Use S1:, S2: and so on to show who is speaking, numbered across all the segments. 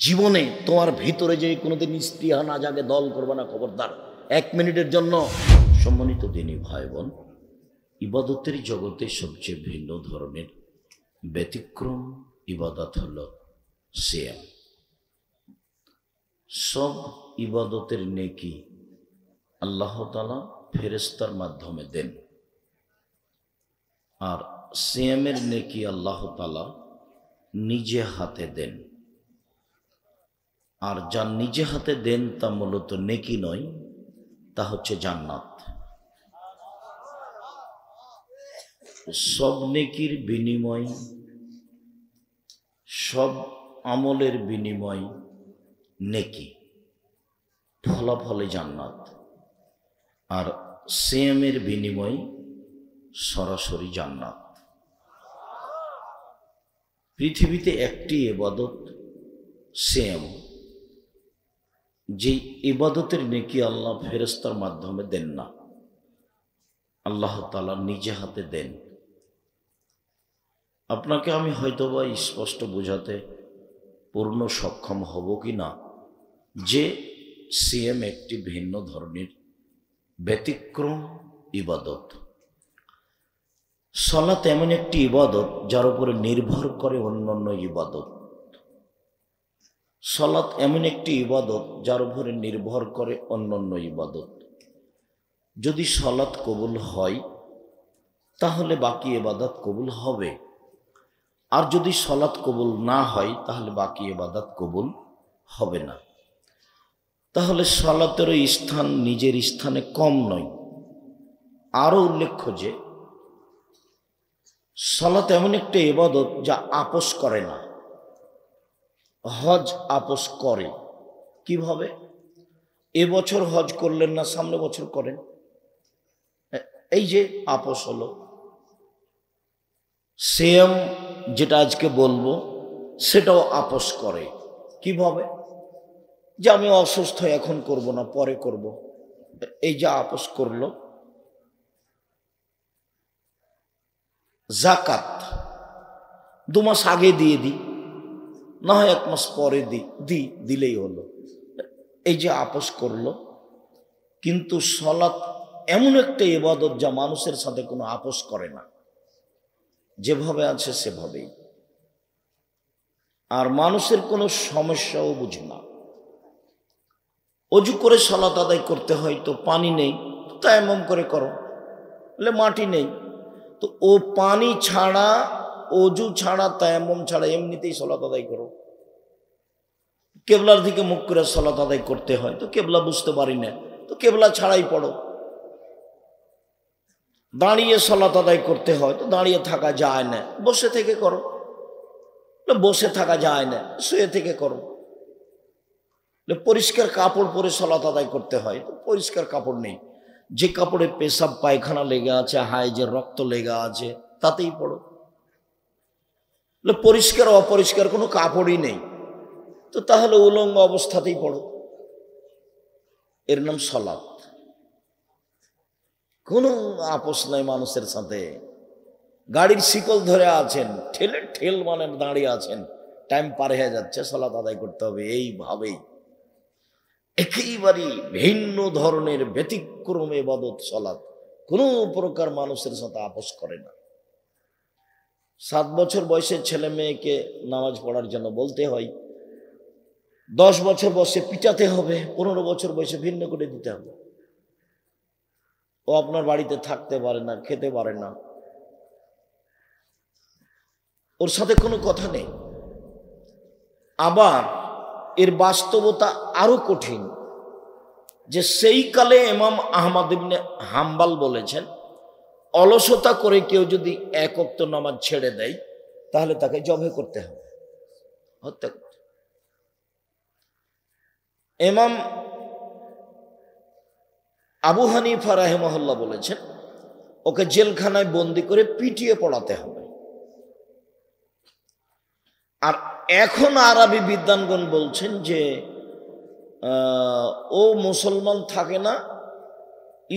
S1: জীবনে তোমার ভিতরে যে কোনোদিন স্পৃহা না জাগে, দল করবে না, খবরদার। 1 মিনিটের জন্য। সম্মানিত দিনী ভাই বোন, ইবাদতের জগতে সবচেয়ে ভিন্ন ধরনের ব্যতিক্রম ইবাদত হলো সিয়াম। সব ইবাদতের নেকি আল্লাহ তাআলা ফেরেশতার মাধ্যমে দেন, আর সিয়ামের নেকি আল্লাহ তাআলা নিজে হাতে দেন। আর যা নিজে হাতে দেন তা মূলত নেকি নয়, তা হচ্ছে জান্নাত। সব নেকির বিনিময়, সব আমলের বিনিময় নেকি, ফলাফলে জান্নাত। আর সিয়ামের বিনিময় সরাসরি জান্নাত। পৃথিবীতে একটি ইবাদত সিয়াম, যে ইবাদতের নেকি আল্লাহ ফেরেশতার মাধ্যমে দেন না, আল্লাহ তাআলা নিজে হাতে দেন। আপনাকে আমি হয়তোবা স্পষ্ট বোঝাতে পূর্ণ সক্ষম হব কি না যে সিয়াম একটি ভিন্ন ধরনের ব্যতিক্রম ইবাদত। সালাত এমন একটি ইবাদত যার উপরে নির্ভর করে অন্যান্য ইবাদত। সালাত এমন একটি ইবাদত যার উপরে নির্ভর করে অন্যান্য ইবাদত। যদি সালাত কবুল হয় তাহলে বাকি ইবাদত কবুল হবে, আর যদি সালাত কবুল না হয় তাহলে বাকি ইবাদত কবুল হবে না। তাহলে সালাতেরও স্থান নিজের স্থানে কম নয়। আরও উল্লেখ্য যে সালাত এমন একটা ইবাদত যা আপোস করে না। হজ আপোস করে। কিভাবে? এবছর হজ করলেন না, সামনে বছর করেন, এই যে আপোস হলো। সিয়াম যেটা আজকে বলবো সেটাও আপোস করে। কিভাবে? যে আমি অসুস্থ, এখন করব না, পরে করব, এই যে আপোস করলো। যাকাত 2 মাস আগে দিয়ে দিই, না হয় 1 মাস পরে দিলেই হলো, এই যে আপোস করলো। কিন্তু সালাত এমন একটা ইবাদত যা মানুষের সাথে কোনো আপোস করে না, যেভাবে আছে সেভাবেই। আর মানুষের কোনো সমস্যাও বুঝে না। অজু করে সালাত আদায় করতে হয়, তো পানি নেই, তায়াম্মুম করে করো, বলে মাটি নেই, তো ও পানি ছাড়া, অজু ছাড়া, তায়াম্মুম ছাড়া এমনিতেই সালাত আদায় করো। কেবলার দিকে মুখ করে সালাত আদায় করতে হয়, তো কেবলা বুঝতে পারি না, তো কেবলা ছাড়াই পড়ো। দাঁড়িয়ে সালাত আদায় করতে হয়, তো দাঁড়িয়ে থাকা যায় না, বসে থেকে করো। বসে থাকা যায় না, শুয়ে থেকে করো। পরিষ্কার কাপড় পরে সালাত আদায় করতে হয়, তো পরিষ্কার কাপড় নেই, যে কাপড়ে পেশাব পায়খানা লেগে আছে, হাইজের রক্ত লেগে আছে, তাতেই পড়ো। পরিষ্কার অপরিষ্কার কোনো কাপড়ই নেই, তো তাহলে উলঙ্গ অবস্থাতেই পড়ো। এর নাম সালাত। কোনো আপোস নাই মানুষের সাথে। গাড়ির শিকল ধরে আছেন, ঠেল মানে দাঁড়িয়ে আছেন, টাইম পার হয়ে যাচ্ছে, সালাত আদায় করতে হবে, এইভাবেই। একেবারে ভিন্ন ধরনের ব্যতিক্রম ইবাদত সালাত। কোনো প্রকার মানুষের সাথে আপোস করে না। 7 বছর বয়সের ছেলে মেয়েকে নামাজ পড়ার জন্য বলতে হয়, 10 বছর বয়সে পিটাতে হবে, 15 বছর বয়সে ভিন্ন করে দিতে হবে। ও আপনার বাড়িতে থাকতে পারে না, খেতে পারে না, ওর সাথে কোনো কথা নেই। আবার এর বাস্তবতা আরো কঠিন, যে সেই কালে ইমাম আহমদ ইবনে হাম্বল বলেছেন, অলসতা করে কেউ যদি 1 ওয়াক্ত নামাজ ছেড়ে দেয় তাহলে তাকে জবে করতে হবে, হত্যা করতে। ইমাম আবু হানিফা রাহিমাহুল্লাহ বলেছেন, ওকে জেলখানায় বন্দি করে পিটিয়ে পড়াতে হবে। আর এখন আরবি বিদ্বানগণ বলছেন যে ও মুসলমান থাকে না,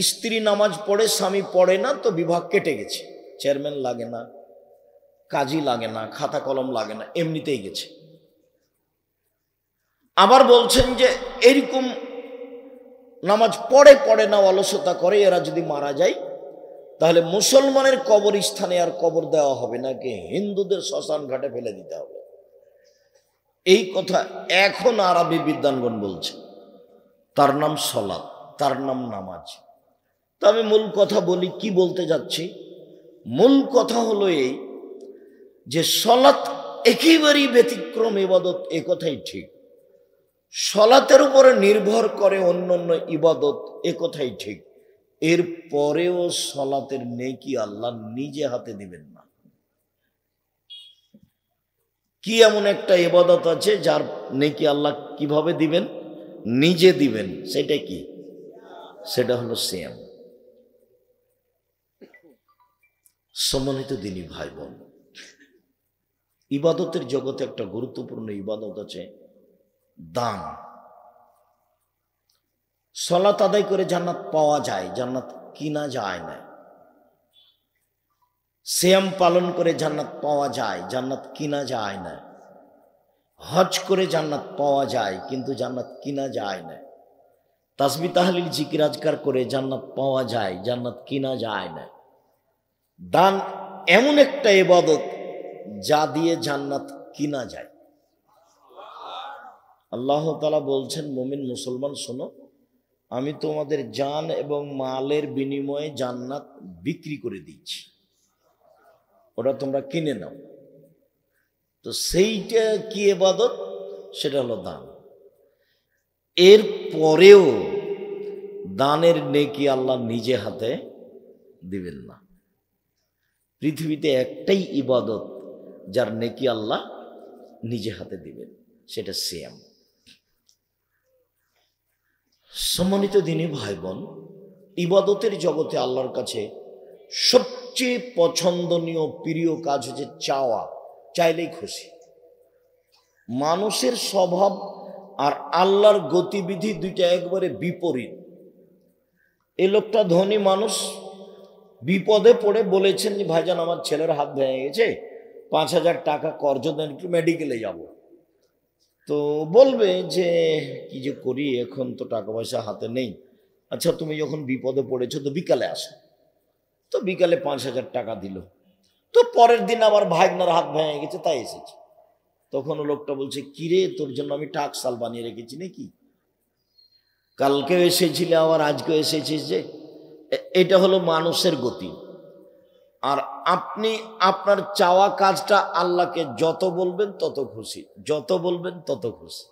S1: স্ত্রী নামাজ পড়ে, স্বামী পড়ে না, তো বিভাগ কেটে গেছে, চেয়ারম্যান লাগে না, কাজী লাগে না, খাতা কলম লাগে না, এমনিতেই গেছে। আবার বলছেন যে এরকম নামাজ পড়ে পড়ে না, অলসতা করে, এরা যদি মারা যায় তাহলে মুসলমানের কবরস্থানে আর কবর দেওয়া হবে না, কি হিন্দুদের শ্মশান ঘাটে ফেলে দিতে হবে। এই কথা এখন আরবি বিদ্বানগণ বলছে। তার নাম সলাত, তার নাম নামাজ। তো আমি মূল কথা বলি, কি বলতে যাচ্ছি। মূল কথা হলো এই যে সলাত একেবারেই ব্যতিক্রম ইবাদত, এ কথাই ঠিক। সলাতের উপরে নির্ভর করে অন্য অন্য ইবাদত, এ কথাই ঠিক। এর পরেও সলাতের নেকি আল্লাহ নিজে হাতে দিবেন না। কি এমন একটা ইবাদত আছে যার নেকি আল্লাহ কিভাবে দিবেন? নিজে দিবেন। সেটা কি? সেটা হলো সিয়াম। সম্মানিত দিনী ভাই বোন, ইবাদতের জগতে একটা গুরুত্বপূর্ণ ইবাদত আছে দান। সালাত আদায় করে জান্নাত পাওয়া যায়, জান্নাত কিনা যায় না। সিয়াম পালন করে জান্নাত পাওয়া যায়, জান্নাত কিনা যায় না। হজ করে জান্নাত পাওয়া যায়, কিন্তু জান্নাত কিনা যায় না। তাসবিহ তাহলিল জিকির আজকার করে জান্নাত পাওয়া যায়, জান্নাত কিনা যায় না। দান এমন একটা ইবাদত যা দিয়ে জান্নাত কিনা যায়। আল্লাহ তাআলা বলছেন, মুমিন মুসলমান শোনো, আমি তোমাদের জান এবং মালের বিনিময়ে জান্নাত বিক্রি করে দিচ্ছি, ওটা তোমরা কিনে নাও। তো সেইটা কি ইবাদত? সেটা হলো দান। এর পরেও দানের নেকি আল্লাহ নিজে হাতে দিবেন না। পৃথিবীতে একটাই ইবাদত যার নেকি আল্লাহ নিজে হাতে দিবেন, সেটা সিয়াম। সম্মানিত দিনী ভাই বোন, ইবাদতের জগতে আল্লাহর কাছে সবচেয়ে পছন্দনীয় প্রিয় কাজ হচ্ছে চাওয়া, চাইলেই খুশি। মানুষের স্বভাব আর আল্লাহর গতিবিধি দুইটা একবারে বিপরীত। এই লোকটা ধনী মানুষ, বিপদে পড়ে বলেছেন যে ভাইজান আমার ছেলের হাত ভেঙে গেছে, 5,000 টাকা কর্জ দেন, একটু মেডিকেলে যাব। তো বলবে যে কি যে করি, এখন তো টাকা পয়সা হাতে নেই। আচ্ছা তুমি যখন বিপদে পড়েছো তো বিকালে আসো। তো বিকালে 5,000 টাকা দিল। তো পরের দিন আবার ভাগনার হাত ভেঙে গেছে, তাই এসেছে। তখন লোকটা বলছে, কিরে তোর জন্য আমি টাকসাল বানিয়ে রেখেছি নাকি? কালকেও এসেছিলে আবার আজকেও এসেছিস যে। এটা হলো মানুষের গতি। আর আপনি আপনার চাওয়া কাজটা আল্লাহকে যত বলবেন তত খুশি, যত বলবেন তত খুশি।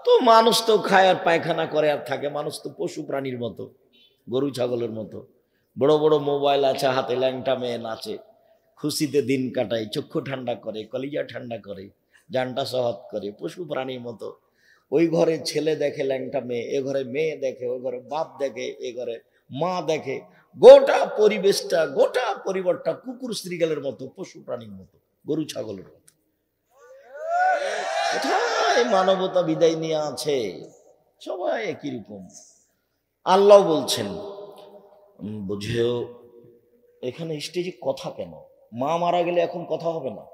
S1: তো মানুষ তো খায় আর পায়খানা করে আর থাকে, মানুষ তো পশু প্রাণীর মতো, গরু ছাগলের মতো। বড় বড় মোবাইল আছে হাতে, ল্যাংটা মেয়ে নাচে, খুশিতে দিন কাটায়, চক্ষু ঠান্ডা করে, কলিজা ঠান্ডা করে, জানটা সহৎ করে, পশু প্রাণীর মতো। ওই ঘরে ছেলে দেখে ল্যাংটা মেয়ে, এ ঘরে মেয়ে দেখে, ওই ঘরে বাপ দেখে, এ ঘরে মা দেখে। গোটা পরিবেশটা, গোটা পরিবারটা কুকুর শ্রীগালের মতো, পশু প্রাণীর মতো, গরু ছাগলের মতো। কোথায় মানবতা বিদায় নিয়ে আছে? সবাই একই রকম। আল্লাহ বলছেন, বুঝেও এখানে স্টেজে কথা কেন? মা মারা গেলে এখন কথা হবে না?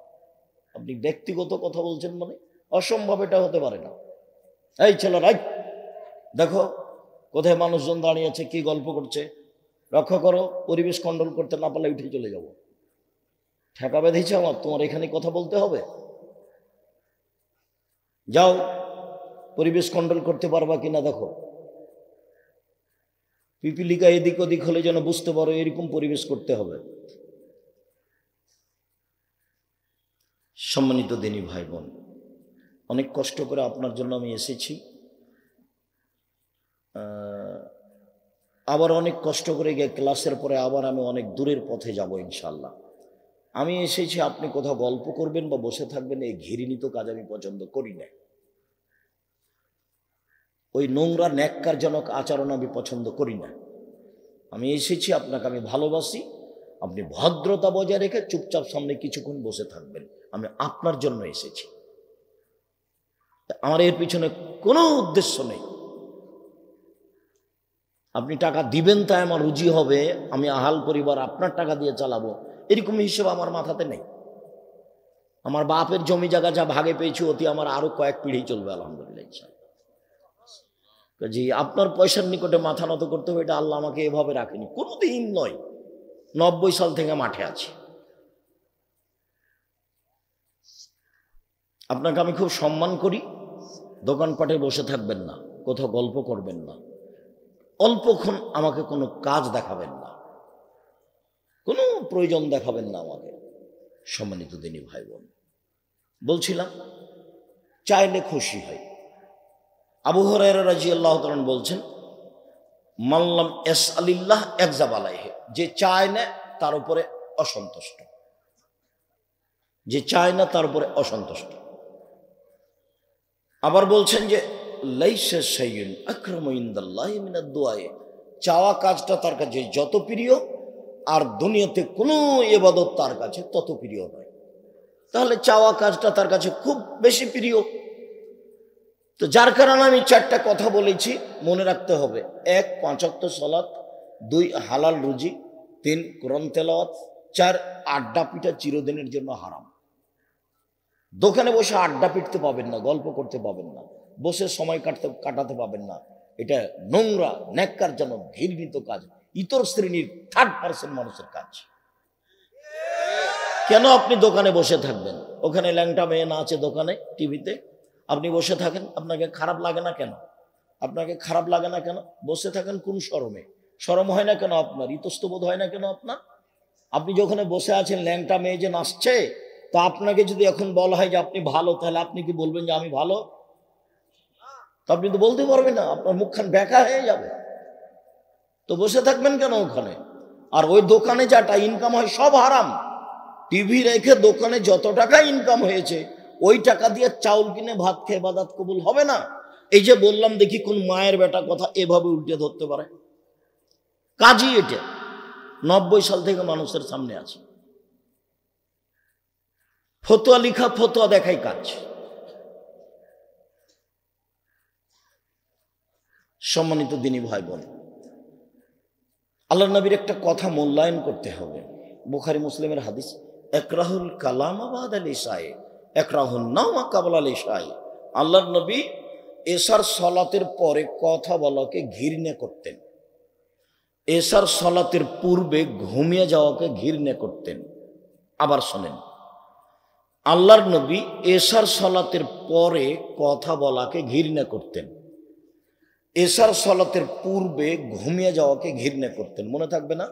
S1: আপনি ব্যক্তিগত কথা বলছেন মানে? অসম্ভব, এটা হতে পারে না। এই ছেলেরা দেখো কোথায় মানুষজন দাঁড়িয়ে আছে, কি গল্প করছে, রক্ষা করো। পরিবেশ কন্ট্রোল করতে না পারলে উঠে চলে যাব। ঠেকা বেঁধেছে আমার, তোমার এখানে কথা বলতে হবে? যাও, পরিবেশ কন্ট্রোল করতে পারবা কিনা দেখো। পিপিলিকা এদিক ওদিক হলে যেন বুঝতে পারো এরকম পরিবেশ করতে হবে। সম্মানিত দিনী ভাই বোন, অনেক কষ্ট করে আপনার জন্য আমি এসেছি, আবার অনেক কষ্ট করে গিয়ে ক্লাসের পরে আবার আমি অনেক দূরের পথে যাব ইনশাল্লাহ। আমি এসেছি আপনি কোথাও গল্প করবেন বা বসে থাকবেন, এই ঘৃণিত কাজ আমি পছন্দ করি না। ওই নোংরা ন্যাক্কারজনক আচরণ আমি পছন্দ করি না। আমি এসেছি, আপনাকে আমি ভালোবাসি, আপনি ভদ্রতা বজায় রেখে চুপচাপ সামনে কিছুক্ষণ বসে থাকবেন। আমি আপনার জন্য এসেছি, আমার এর পিছনে কোনো উদ্দেশ্য নেই। আপনি টাকা দিবেন তাই আমার রুজি হবে, আমি আহাল পরিবার আপনার টাকা দিয়ে চালাবো, এরকম হিসেবে আমার মাথাতে নেই। আমার বাপের জমি জায়গা যা ভাগে পেয়েছি অতি আমার আরো কয়েক পিঢ়ি চলবে আলহামদুলিল্লাহ ইনশাআল্লাহ। জি, আপনার পয়সার নিকটে মাথা নত করতে হবে, এটা আল্লাহ আমাকে এভাবে রাখেনি, কোনোদিন নয়। 90 সাল থেকে মাঠে আছি। আপনাকে আমি খুব সম্মান করি। দোকানপাটে বসে থাকবেন না, কোথাও গল্প করবেন না, অল্পক্ষণ আমাকে কোনো কাজ দেখাবেন না, কোনো প্রয়োজন দেখাবেন না আমাকে। সম্মানিত দিনী ভাই বোন, বলছিলাম চাইলে খুশি হয়। আবু হুরায়রা রাদিয়াল্লাহু তাআলা বলছেন, মাল্লাম ইয়াসআলিল্লাহ ইয়াগযাব আলাইহি, যে চায় না তার উপরে অসন্তুষ্ট, যে চায় না তার উপরে অসন্তুষ্ট। আবার বলছেন যে লাইসা শাইউন আকরামু ইনদাল্লাহি মিনাদ দুআ, চাওয়া কাজটা তার কাছে যত প্রিয় আর দুনিয়াতে কোনো ইবাদত তার কাছে তত প্রিয় নয়। তাহলে চাওয়া কাজটা তার কাছে খুব বেশি প্রিয়। তো যার কারণে আমি 4টা কথা বলেছি, মনে রাখতে হবে। 1 5 ওয়াক্ত সালাত, 2 হালাল রুজি, 3 কোরআন তেলাওয়াত, 4 আড্ডা পিটা চিরদিনের জন্য হারাম। দোকানে বসে আড্ডা পিটতে পাবেন না, গল্প করতে পাবেন না, বসে সময় কাটাতে পাবেন না। এটা নোংরা, ন্যাক্কারজনক, ঘৃণিত কাজ, ইতর শ্রেণীর 3rd পার্সন মানুষের কাজ। কেন আপনি দোকানে বসে থাকবেন? ওখানে ল্যাংটা মেয়ে না আছে দোকানে, টিভিতে, আপনি বসে থাকেন, আপনাকে খারাপ লাগে না কেন? আপনাকে খারাপ লাগে না কেন? বসে থাকেন কোন শরমে? শরম হয় না কেন আপনার? ইতস্তবোধ হয় না কেন আপনার? আপনি যখন বসে আছেন, ল্যাংটা মেয়ে যে নাচছে, তো আপনাকে যদি এখন বলা হয় যে আপনি ভালো, তাহলে আপনি কি বলবেন যে আমি ভালো? তো আপনি তো বলতে পারবেন না, আপনার মুখখান ব্যাকা হয়ে যাবে। তো বসে থাকবেন কেন ওখানে? আর ওই দোকানে যাটা ইনকাম হয় সব হারাম। টিভি রেখে দোকানে যত টাকা ইনকাম হয়েছে, ওই টাকা দিয়ে চাউল কিনে ভাত খেয়ে ইবাদত কবুল হবে না। এই যে বললাম, দেখি কোন মায়ের বেটা কথা এভাবে উল্টে ধরতে পারে। কাজই এটা 90 সাল থেকে মানুষের সামনে আছে। ফতোয়া লিখা, ফতোয়া দেখাই কাজ। সম্মানিত দিনী ভাই বোন, আল্লাহর নবীর একটা কথা মূল্যায়ন করতে হবে। বুখারী মুসলিমের হাদিস, একরাহুল কালাম বাদাল ইশায়ে একরাহুন নাওমা কাবলাল ইশায়ে। আল্লাহর নবী এশার সালাতের পরে কথা বলাকে ঘৃণা করতেন, এশার সালাতের পূর্বে ঘুমিয়ে যাওয়াকে ঘৃণা করতেন। আবার শোনেন, আল্লাহর নবী এশার সালাতের পরে কথা বলাকে ঘৃণা করতেন, এশার সালাতের পূর্বে ঘুমিয়ে যাওয়াকে ঘৃণা করতেন। মনে থাকবে না?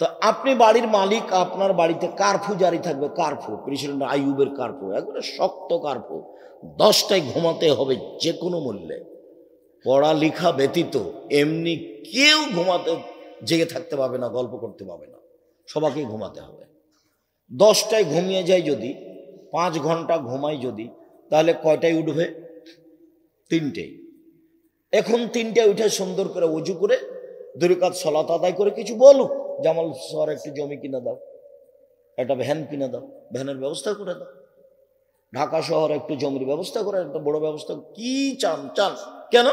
S1: তো আপনি বাড়ির মালিক, আপনার বাড়িতে কারফু জারি থাকবে, কারফু, প্রেসিডেন্ট আইয়ুবের কারফু, একবারে শক্ত কারফু, 10টায় ঘুমাতে হবে যে কোনো মূল্যে। পড়ালেখা ব্যতীত এমনি কেউ ঘুমাতে জেগে থাকতে পাবে না, গল্প করতে পাবে না, সবাইকে ঘুমাতে হবে। 10টায় ঘুমিয়ে যায় যদি, 5 ঘন্টা ঘুমাই যদি, তাহলে কয়টায় উঠবে? 3টে। এখন 3টায় উঠে সুন্দর করে ওযু করে 2 রাকাত সালাত আদায় করে কিছু বলুক, জামাল শহরে একটু জমি কিনে দাও, একটা ভ্যান কিনে দাও, ভ্যানের ব্যবস্থা করে দাও, ঢাকা শহরে একটু জমির ব্যবস্থা করে, একটা বড় ব্যবস্থা। কি চান? চান কেন?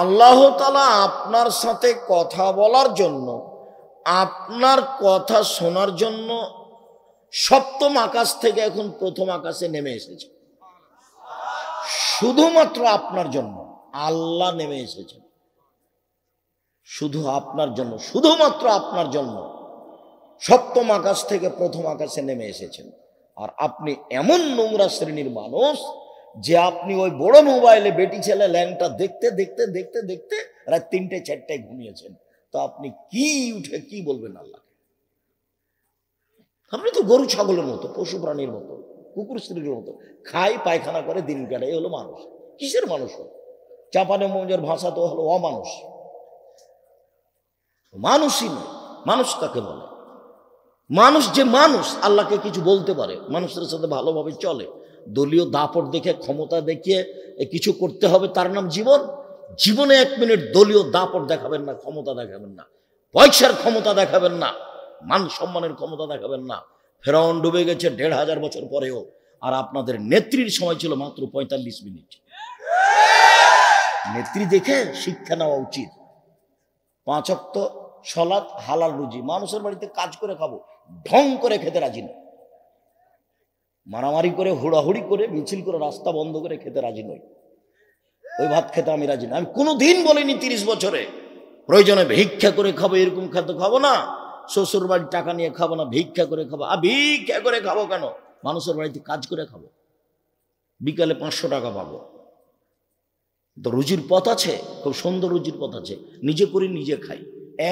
S1: আল্লাহ তাআলা আপনার সাথে কথা বলার জন্য, আপনার কথা শোনার জন্য 7ম আকাশ থেকে এখন 1ম আকাশে নেমে এসেছে। শুধুমাত্র আপনার জন্য আল্লাহ নেমে এসেছেন, শুধু আপনার জন্য, শুধুমাত্র আপনার জন্য 7ম আকাশ থেকে 1ম আকাশে নেমে এসেছেন। আর আপনি এমন নোংরা শ্রেণীর মানুষ যে আপনি ওই বড় মোবাইলে বেটি ছেলে ল্যাংটা দেখতে দেখতে দেখতে দেখতে রাত 3টে 4টায় ঘুমিয়েছেন। তো আপনি কি উঠে কি বলবেন আল্লাহকে? আপনি তো গরু ছাগলের মতো, পশু প্রাণীর মতো, কুকুর স্ত্রীর মতো, খাই পায়খানা করে দিন কাটাই। হলো মানুষ? কিসের মানুষ? চাপানে মৌজের ভাষা তো হলো অমানুষ। মানুষই নয়। মানুষ কাকে বলে? মানুষ যে মানুষ আল্লাহকে কিছু বলতে পারে, মানুষের সাথে ভালোভাবে চলে, দলীয় দাপট দেখে, ক্ষমতা দেখিয়ে কিছু করতে হবে, তার নাম জীবন। জীবনে 1 মিনিট দলীয় দাপট দেখাবেন না, ক্ষমতা দেখাবেন না, পয়সার ক্ষমতা দেখাবেন না, মান সম্মানের ক্ষমতা দেখাবেন না। ফেরাউন ডুবে গেছে 1500 বছর পরেও, আর আপনাদের নেত্রীর সময় ছিল মাত্র 45 মিনিট। নেত্রী দেখে শিক্ষা নেওয়া উচিত। 5 ওয়াক্ত সালাত, হালাল রুজি, মানুষের বাড়িতে কাজ করে খাবো, ঢং করে খেতে রাজি না। মারামারি করে হুড়াহুড়ি করে মিছিল করে রাস্তা বন্ধ করে খেতে রাজি নই। ওই ভাত খেতে আমি রাজি না। আমি কোনোদিন বলিনি 30 বছরে প্রয়োজনে ভিক্ষা করে খাবো, এরকম খাদ্য খাবো না, শ্বশুর বাড়ির টাকা নিয়ে খাবো না, ভিক্ষা করে খাবো। ভিক্ষা করে খাবো কেন? মানুষের বাড়িতে কাজ করে খাবো, বিকালে 500 টাকা পাবো। তো রুজির পথ আছে, খুব সুন্দর রুজির পথ আছে। নিজে করি নিজে খাই।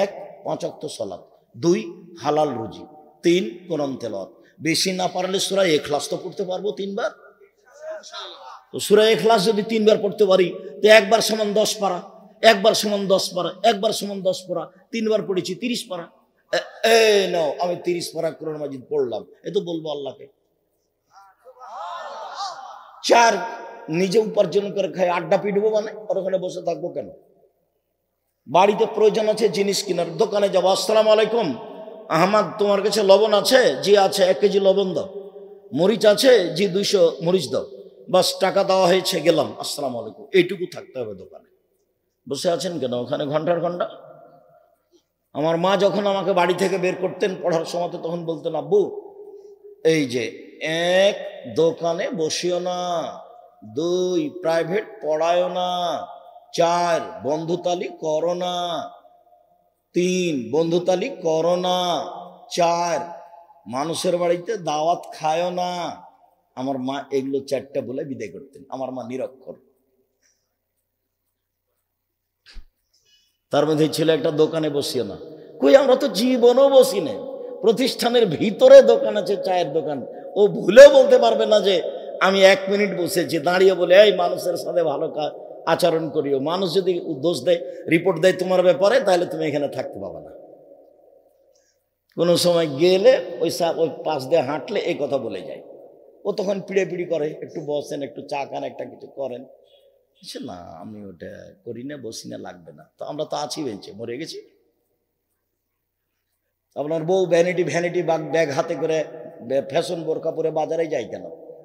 S1: 1 5 ওয়াক্ত সালাত, 2 হালাল রুজি, 3 কোরআন তেলাওয়াত। বেশি না পারলে সূরা ইখলাস তো পড়তে পারবো 3 বার। তো সূরা ইখলাস যদি 3 বার পড়তে পারি, তো 1 বার সমান 10 পারা, 1 বার সমান 10 পারা, 1 বার সমান 10 পারা, 3 বার পড়েছি 30 পারা। নাও আমি 30 পারা কোরআন মাজিদ পড়লাম, এ তো বলবো আল্লাহকে। 4 নিজে উপার্জন করে খাই, আড্ডা পিটবো মানে? আর ওখানে বসে থাকবো কেন? বাড়িতে প্রয়োজন আছে জিনিস কেনার, দোকানে যাবো, আসসালামু আলাইকুম আহমদ, তোমার কাছে লবণ আছে? জি আছে, 1 কেজি লবণ দাও। মরিচ আছে? জি 200 মরিচ দাও। বাস, টাকা দেওয়া হয়েছে, গেলাম, আসসালামু আলাইকুম। এইটুকু থাকতে হবে দোকানে। বসে আছেন কেন ওখানে ঘন্টার ঘন্টা? আমার মা যখন আমাকে বাড়ি থেকে বের করতেন পড়ার সময়, তখন বলতেন, আব্বু এই যে 1 দোকানে বসিও না, 2 প্রাইভেট পড়ায়ও না, 4 বন্ধুতালি করো না, 3 বন্ধুতালি করো না, 4 মানুষের বাড়িতে দাওয়াত খায়ও না। আমার মা এগুলো 4টা বলে বিদায় করতেন। আমার মা নিরক্ষর। তার মধ্যে ছিল একটা দোকানে বসিও না। কই, আমরা তো জীবনও বসি না। প্রতিষ্ঠানের ভিতরে দোকান আছে, চায়ের দোকান, ও ভুলেও বলতে পারবে না যে আমি 1 মিনিট বসেছি। দাঁড়িয়ে বলে, এই মানুষের সাথে ভালো আচরণ করিও। মানুষ যদি দোষ দেয়, রিপোর্ট দেয় তোমার ব্যাপারে, তাহলে তুমি এখানে থাকতে পারবে না। কোনো সময় গেলে ওই পাশ দিয়ে হাঁটলে এই কথা বলে যায়। ও তখন পিড়ে করে, একটু বসেন, একটু চা খান, একটা কিছু করেন। না, আমি ওটা করি না, বসি না, লাগবে না। তো আমরা তো আছি বেঞ্চে, মরে গেছি। আপনার বউ ভ্যানিটি ব্যাগ হাতে করে ফ্যাশন বোরকা পরে বাজারে যায় কেন?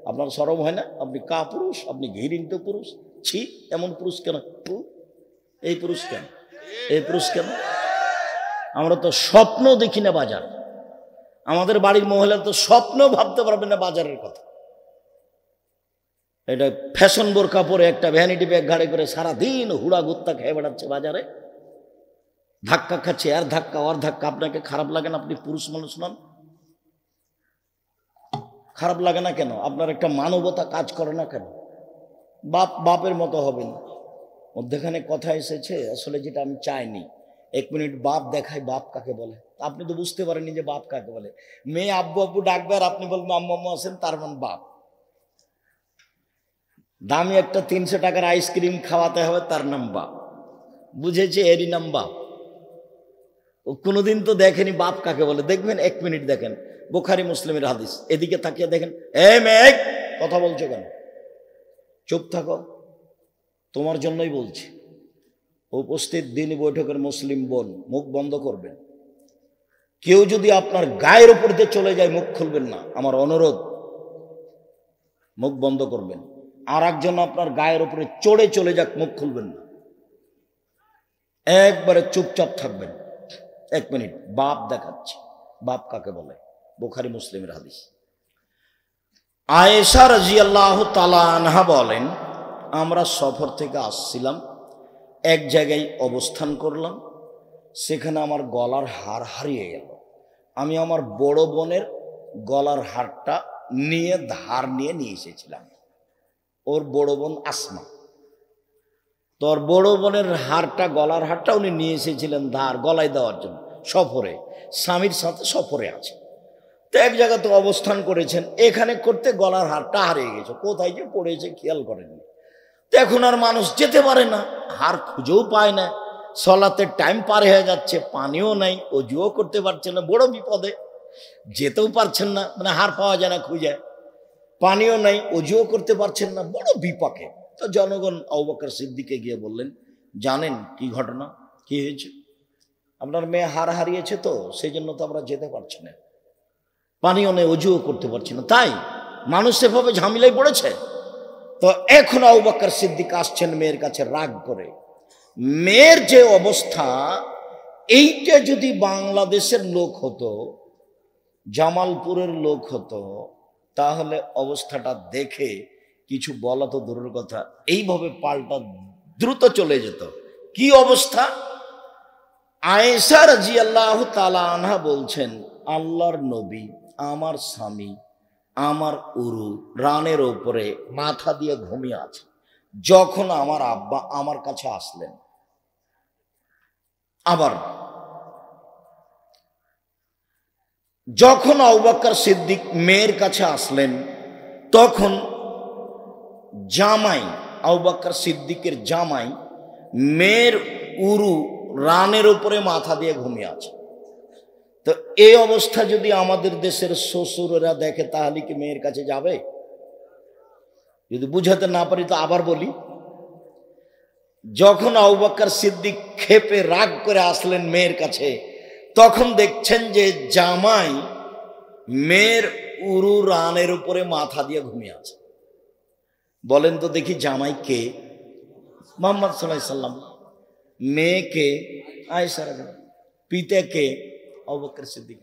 S1: আপনার শরম হয় না? আপনি কা পুরুষ, আপনি ঘৃণিত পুরুষ। ছি, এমন পুরুষ কেন? এই পুরুষ কেন? এই পুরুষ কেন? আমরা তো স্বপ্ন দেখি না বাজার। আমাদের বাড়ির মহিলা তো স্বপ্ন ভাবতে পারবে না বাজারের কথা। এটা ফ্যাশন বোরকা পরে একটা ভ্যানিটি ব্যাগ ঘাড়ে করে সারাদিন হুড়া গুত্তা খেয়ে বেড়াচ্ছে বাজারে, ধাক্কা খাচ্ছে, আর ধাক্কা ওর ধাক্কা। আপনাকে খারাপ লাগে না? আপনি পুরুষ মানুষ নন? খারাপ লাগে না কেন? আপনার একটা মানবতা কাজ করে না কেন? বাপের মতো হবেন। মধ্যখানে কথা এসেছে আসলে, যেটা আমি চাইনি। 1 মিনিট বাপ দেখাই, বাপ কাকে বলে। আপনি তো বুঝতে পারেননি যে বাপ কাকে বলে। মেয়ে আব্বু আব্বু ডাকবে আর আপনি বলবেন আম্মু আম্মু আছেন, তার মানে বাপ। দামি একটা 300 টাকার আইসক্রিম খাওয়াতে হবে, তার নাম বাপ। বুঝেছে? এরই নাম বাপ। ও কোনোদিন তো দেখেনি বাপ কাকে বলে। দেখবেন, 1 মিনিট দেখেন, বুখারী মুসলিমের হাদিস। এদিকে তাকিয়ে দেখেন, এই মেয়ে কথা বলছো কেন? চুপ থাকো, তোমার জন্যই বলছি। উপস্থিত দিনী বৈঠকের মুসলিম বোন, মুখ বন্ধ করবেন। কেউ যদি আপনার গায়ের উপর দিয়ে চলে যায়, মুখ খুলবেন না, আমার অনুরোধ। মুখ বন্ধ করবেন। আর একজন আপনার গায়ের উপরে চড়ে চলে যাক, মুখ খুলবেন না, একবারে চুপচাপ থাকবেন। 1 মিনিট, বাপ দেখাচ্ছে। বাপ কাকে বলে? বুখারী মুসলিমের হাদিস। আয়েশা রাদিয়াল্লাহু তাআলা আনহা বলেন, আমরা সফর থেকে আসছিলাম, এক জায়গায় অবস্থান করলাম, সেখানে আমার গলার হার হারিয়ে গেল। আমি আমার বড় বোনের গলার হারটা নিয়ে ধার নিয়ে এসেছিলাম। ওর বড় বোন আসমা। তোর বড় বোনের হারটা, গলার হারটা উনি নিয়ে এসেছিলেন ধার, গলায় দেওয়ার জন্য। সফরে, স্বামীর সাথে সফরে আছে। তো এক জায়গাতে অবস্থান করেছেন, এখানে করতে গলার হারটা হারিয়ে গেছে। কোথায় যে পড়েছে খেয়াল করেননি। তো এখন আর মানুষ যেতে পারে না, হার খুঁজেও পায় না। সলাতের টাইম পার হয়ে যাচ্ছে, পানিও নাই, অজুও করতে পারছে না, বড় বিপদে। যেতেও পারছেন না, মানে হার পাওয়া যায় না খুঁজে। পানিও নাই, অজুও করতে পারছেন না, বড় বিপাকে। তো জনগণ আবু বকর সিদ্দিককে গিয়ে বললেন, জানেন কি ঘটনা, কি হয়েছে? আপনার মেয়ে হার হারিয়েছে, তো সেই জন্য তো আমরা যেতে পারছি না, পানিও নেই, অজুও করতে পারছি না। তাই মানুষ সেভাবে ঝামেলায় পড়েছে। তো এখন আবু বকর সিদ্দিক আসছেন মেয়ের কাছে রাগ করে। মেয়ের যে অবস্থা, এইটা যদি বাংলাদেশের লোক হতো, জামালপুরের লোক হতো, তাহলে অবস্থাটা দেখে কিছু বলা তো দূরের কথা, এইভাবে পাল্টা দ্রুত চলে যেত। কি অবস্থা? আয়েশা রাদিয়াল্লাহু তাআলা আনহা বলছেন, আল্লাহর নবী আমার স্বামী আমার উরু রানের ওপরে মাথা দিয়ে ঘুমিয়ে আছে যখন আমার আব্বা আমার কাছে আসলেন। আবার যখন আবু বকর সিদ্দিক মেয়ের কাছে আসলেন, তখন জামাই আবু বকর সিদ্দিকের জামাই মেয়ের উরু রানের উপরে মাথা দিয়ে ঘুমিয়ে আছে। তো এই অবস্থা যদি আমাদের দেশের শ্বশুরেরা দেখে তাহলে কি মেয়ের কাছে যাবে? যদি বুঝাতে না পারি তো আবার বলি, যখন আবু বকর সিদ্দিক ক্ষেপে রাগ করে আসলেন মেয়ের কাছে, তখন দেখছেন যে জামাই মেয়ের উরু রানের উপরে মাথা দিয়ে ঘুমিয়ে আছে। বলেন তো দেখি, জামাই কে? মুহাম্মদ সাল্লাল্লাহু আলাইহি সাল্লাম। মেয়ে কে? আয়েশা রাদিয়াল্লাহু আনহা। পিতা কে? আবু বকর সিদ্দিক।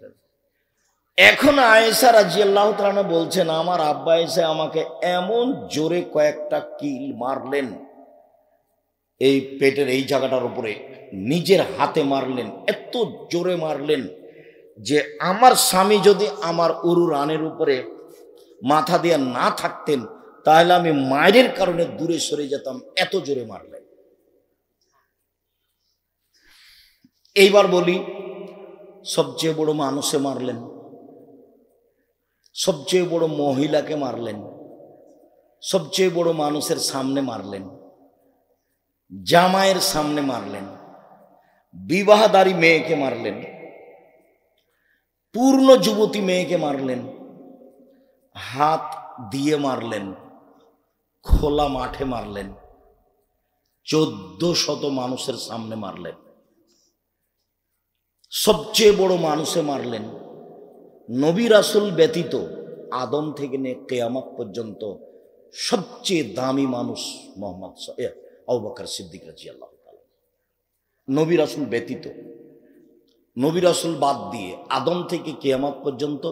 S1: এখন আয়েশা রাদিয়াল্লাহু তাআলা বলছেন, আমার আব্বা এসে আমাকে এমন জোরে কয়েকটা কিল মারলেন, এই পেটের এই জায়গাটার উপরে নিজের হাতে মারলেন, এত জোরে মারলেন যে আমার স্বামী যদি আমার উরু রানের উপরে মাথা দিয়ে না থাকতেন তাহলে আমি মায়ের কারণে দূরে সরে যেতাম, এত জোরে মারলেন। এইবার বলি, সবচেয়ে বড় মানুষে মারলেন, সবচেয়ে বড় মহিলাকে মারলেন, সবচেয়ে বড় মানুষের সামনে মারলেন, জামাইয়ের সামনে মারলেন, বিবাহদারী মেয়েকে মারলেন, পূর্ণ যুবতী মেয়েকে মারলেন, হাত দিয়ে মারলেন, খোলা মাঠে মারলেন, 1400 মানুষের সামনে মারলেন। সবচেয়ে বড় মানুষে মারলেন। নবী রাসূল ব্যতীত আদম থেকে নিয়ে কিয়ামত পর্যন্ত সবচেয়ে দামি মানুষ মুহাম্মদ আবু বকর সিদ্দিক রাদিয়াল্লাহু তাআলা। নবী রাসূল ব্যতীত, নবী রাসূল বাদ দিয়ে আদম থেকে কিয়ামত পর্যন্ত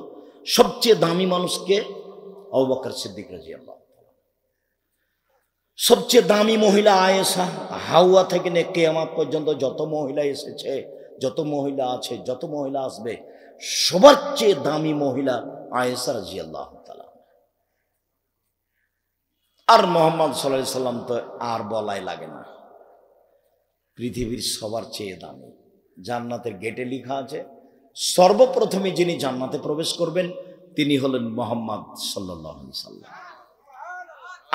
S1: সবচেয়ে দামি মানুষকে? আবু বকর সিদ্দিক রাদিয়াল্লাহু তাআলা। সবচেয়ে দামি মহিলা আয়েশা। হাওয়া থেকে নিয়ে কিয়ামত পর্যন্ত যত মহিলা এসেছে, যত মহিলা আছে, যত মহিলা আসবে, সবার চেয়ে দামি মহিলা আয়েশা রাদিয়াল্লাহু তাআলা। আর মুহাম্মদ সাল্লাল্লাহু আলাইহি সাল্লাম তো আর বলাই লাগে না, পৃথিবীর সবার চেয়ে দামি। জান্নাতের গেটে লেখা আছে সর্বপ্রথমে যিনি জান্নাতে প্রবেশ করবেন তিনি হলেন মুহাম্মদ সাল্লাল্লাহু আলাইহি সাল্লাম।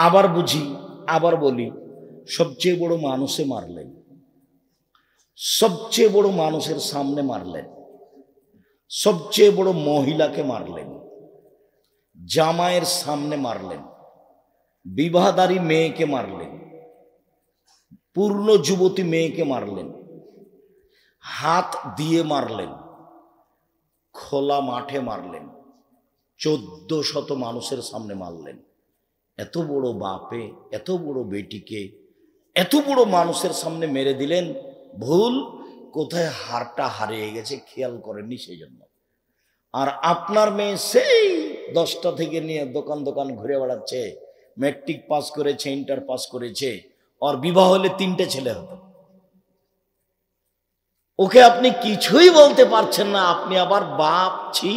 S1: আবার বুঝি, আবার বলি, সবচেয়ে বড় মানুষে মারলেন, সবচেয়ে বড় মানুষের সামনে মারলেন, সবচেয়ে বড় মহিলাকে মারলেন, জামাইয়ের সামনে মারলেন, বিবাহদারী মেয়েকে মারলেন, পূর্ণ যুবতী মেয়েকে মারলেন, হাত দিয়ে মারলেন, খোলা মাঠে মারলেন, 1400 মানুষের সামনে মারলেন। এত বড় বাপে এত বড় বেটিকে এত বড় মানুষের সামনে মেরে দিলেন। ভুল কোথায় হারটা হারিয়ে গেছে খেয়াল করেননি, সেই জন্য। আর আপনার মেয়ে সেই 10টা থেকে নিয়ে দোকান দোকান ঘুরে বেড়াচ্ছে, ম্যাট্রিক পাস করেছে, ইন্টার পাস করেছে, আর বিবাহ হলে 3টে ছেলে হতো। ওকে আপনি কিছুই বলতে পারছেন না, আপনি আবার বাপ ছি,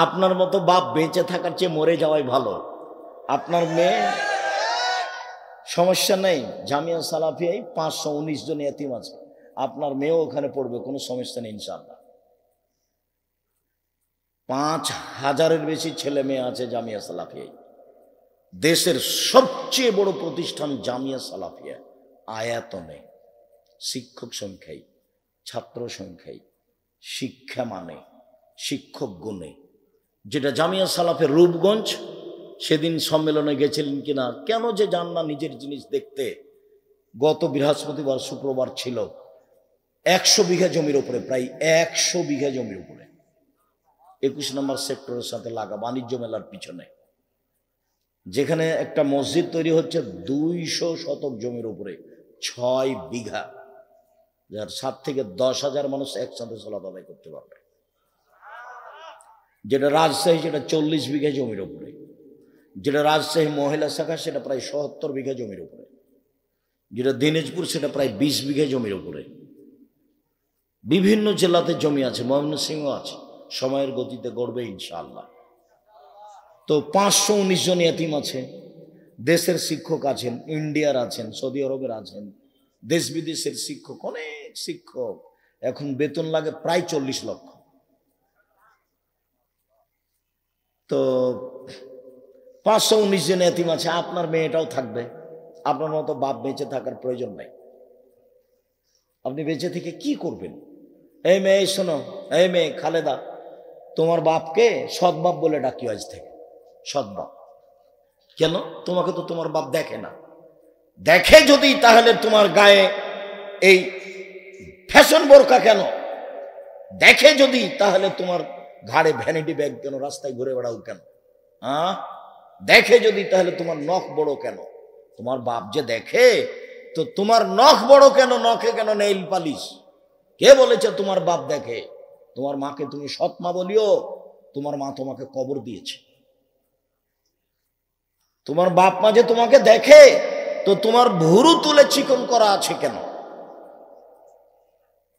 S1: আপনার মতো বাপ বেঁচে থাকার চেয়ে মরে যাওয়াই ভালো। আপনার মেয়ে সমস্যা নেই, জামিয়া সালাফিয়ায় 519 জন এতিম আছে, আপনার মেয়েও ওখানে পড়বে, কোনো সমস্যা নেই ইনশাআল্লাহ। 5000-এর বেশি ছেলে মেয়ে আছে জামিয়া সালাফিয়ায়। দেশের সবচেয়ে বড় প্রতিষ্ঠান জামিয়া সালাফিয়া, আয়াতনে, শিক্ষক সংখ্যায়, ছাত্র সংখ্যায়, শিক্ষা মানে, শিক্ষক গুণে। যেটা জামিয়া সালাফের রূপগঞ্জ, সেদিন সম্মেলনে গেছিলেন কিনা, কেন যে যান না নিজের জিনিস দেখতে। গত বৃহস্পতিবার শুক্রবার ছিল, 100 বিঘা জমির উপরে, প্রায় 100 বিঘা জমির উপরে, 21 নম্বর সেক্টরের সাথে লাগা বাণিজ্য মেলার পিছনে, যেখানে একটা মসজিদ তৈরি হচ্ছে 200 শতক জমির উপরে, 6 বিঘা, যার 7 থেকে 10,000 মানুষ একসাথে সালাত আদায় করতে পারবে। যেটা রাজশাহী, যেটা 40 বিঘা জমির উপরে। যেটা রাজশাহী মহিলা শাখা সেটা প্রায় ৭৭ বিঘা জমির উপরে, যেটা দিনাজপুর সেটা প্রায় ২০ বিঘা জমির উপরে। বিভিন্ন জেলাতে জমি আছে, ময়মনসিংহ আছে, সময়ের গতিতে গড়বে ইনশাআল্লাহ। তো ৫১৯ জন এতিম আছে, দেশের শিক্ষক আছেন, ইন্ডিয়ার আছেন, সৌদি আরবের আছেন, দেশ বিদেশের শিক্ষক, অনেক শিক্ষক। এখন বেতন লাগে প্রায় ৪০ লক্ষ। তো ৫১৯ জন এতিম আছে, আপনার মেয়েটাও থাকবে। আপনার মতো বাপ বেঁচে থাকার প্রয়োজন নাই। আপনি বেঁচে থেকে কি করবেন? এই মেয়ে শোনো, এই মেয়ে খালেদা, তোমার বাপকে সৎবাপ বলে ডাকি আজ থেকে, সৎবাপ। কেন? তোমাকে তো তোমার বাপ দেখে না। দেখে যদি, তাহলে তোমার গায়ে এই ফ্যাশন বোরকা কেন? দেখে যদি, তাহলে তোমার ঘাড়ে ভ্যানিটি ব্যাগ কেন? রাস্তায় ঘুরে বেড়াও কেন? হ্যাঁ, দেখে যদি, তাহলে তোমার নখ বড় কেন? তোমার বাপ যে দেখে, তো তোমার নখ বড় কেন? নখে কেন নেইল পালিশ? কে বলেছে তোমার বাপ দেখে? তোমার মাকে তুমি সৎ মা বলিও, তোমার মা তোমাকে কবর দিয়েছে। তোমার বাপ মা যে তোমাকে দেখে, তো তোমার ভুরু তুলে চিকন করা আছে কেন?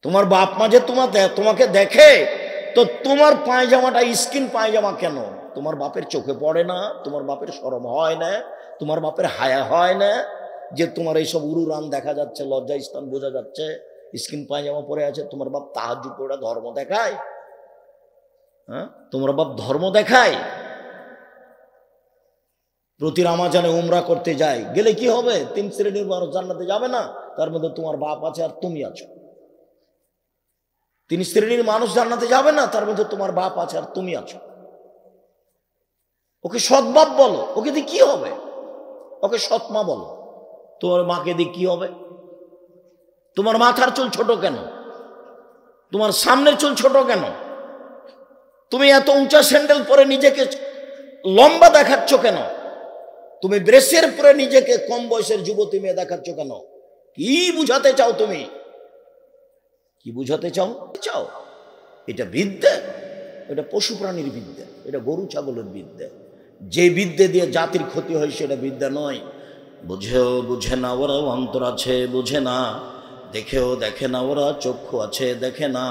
S1: তোমার বাপ মা যে তোমাকে দেখে, তো তোমার পায়জামাটা স্কিন পায়জামা কেন? তোমার বাপের চোখে পড়ে না? তোমার বাপের শরম হয় না? তোমার বাপের হায়া হয় না যে তোমার এইসব উরুরান দেখা যাচ্ছে, লজ্জা স্থান বোঝা যাচ্ছে, স্কিন পায়জামা পরে আছে? তোমার বাপ তাহাজ্জুদ পড়ে ধর্ম দেখায়? হ্যাঁ, তোমার বাপ ধর্ম দেখায়? প্রতি রমাজানে উমরা করতে যায়, গেলে কি হবে? ৩ শ্রেণীর মানুষ জান্নাতে যাবে না, তার মধ্যে তোমার বাপ আছে আর তুমি আছো। ৩ শ্রেণীর মানুষ জান্নাতে যাবে না, তার মধ্যে তোমার বাপ আছে আর তুমি আছো। ওকে সৎবাপ বলো, ওকে দিয়ে কি হবে? ওকে সৎমা বলো। তোমার মাকে দিয়ে কি হবে? তোমার মাথার চুল ছোট কেন? তোমার সামনের চুল ছোট কেন? তুমি এত উঁচা স্যান্ডেল পরে নিজেকে লম্বা দেখাচ্ছ কেন? তুমি ব্রেসের পরে নিজেকে কম বয়সের যুবতী মেয়ে দেখাচ্ছ কেন? কি বুঝাতে চাও তুমি? কি বুঝাতে চাও? এটা বিদ্যা? এটা পশু প্রাণীর বিদ্যা, এটা গরু ছাগলের বিদ্যা। যে বিদ্যা দিয়ে জাতির ক্ষতি হয় সেটা বিদ্যা নয়। বুঝেও বুঝে না ওরা, অন্তর আছে বুঝে না। দেখেও দেখে না ওরা, চক্ষু আছে দেখে না।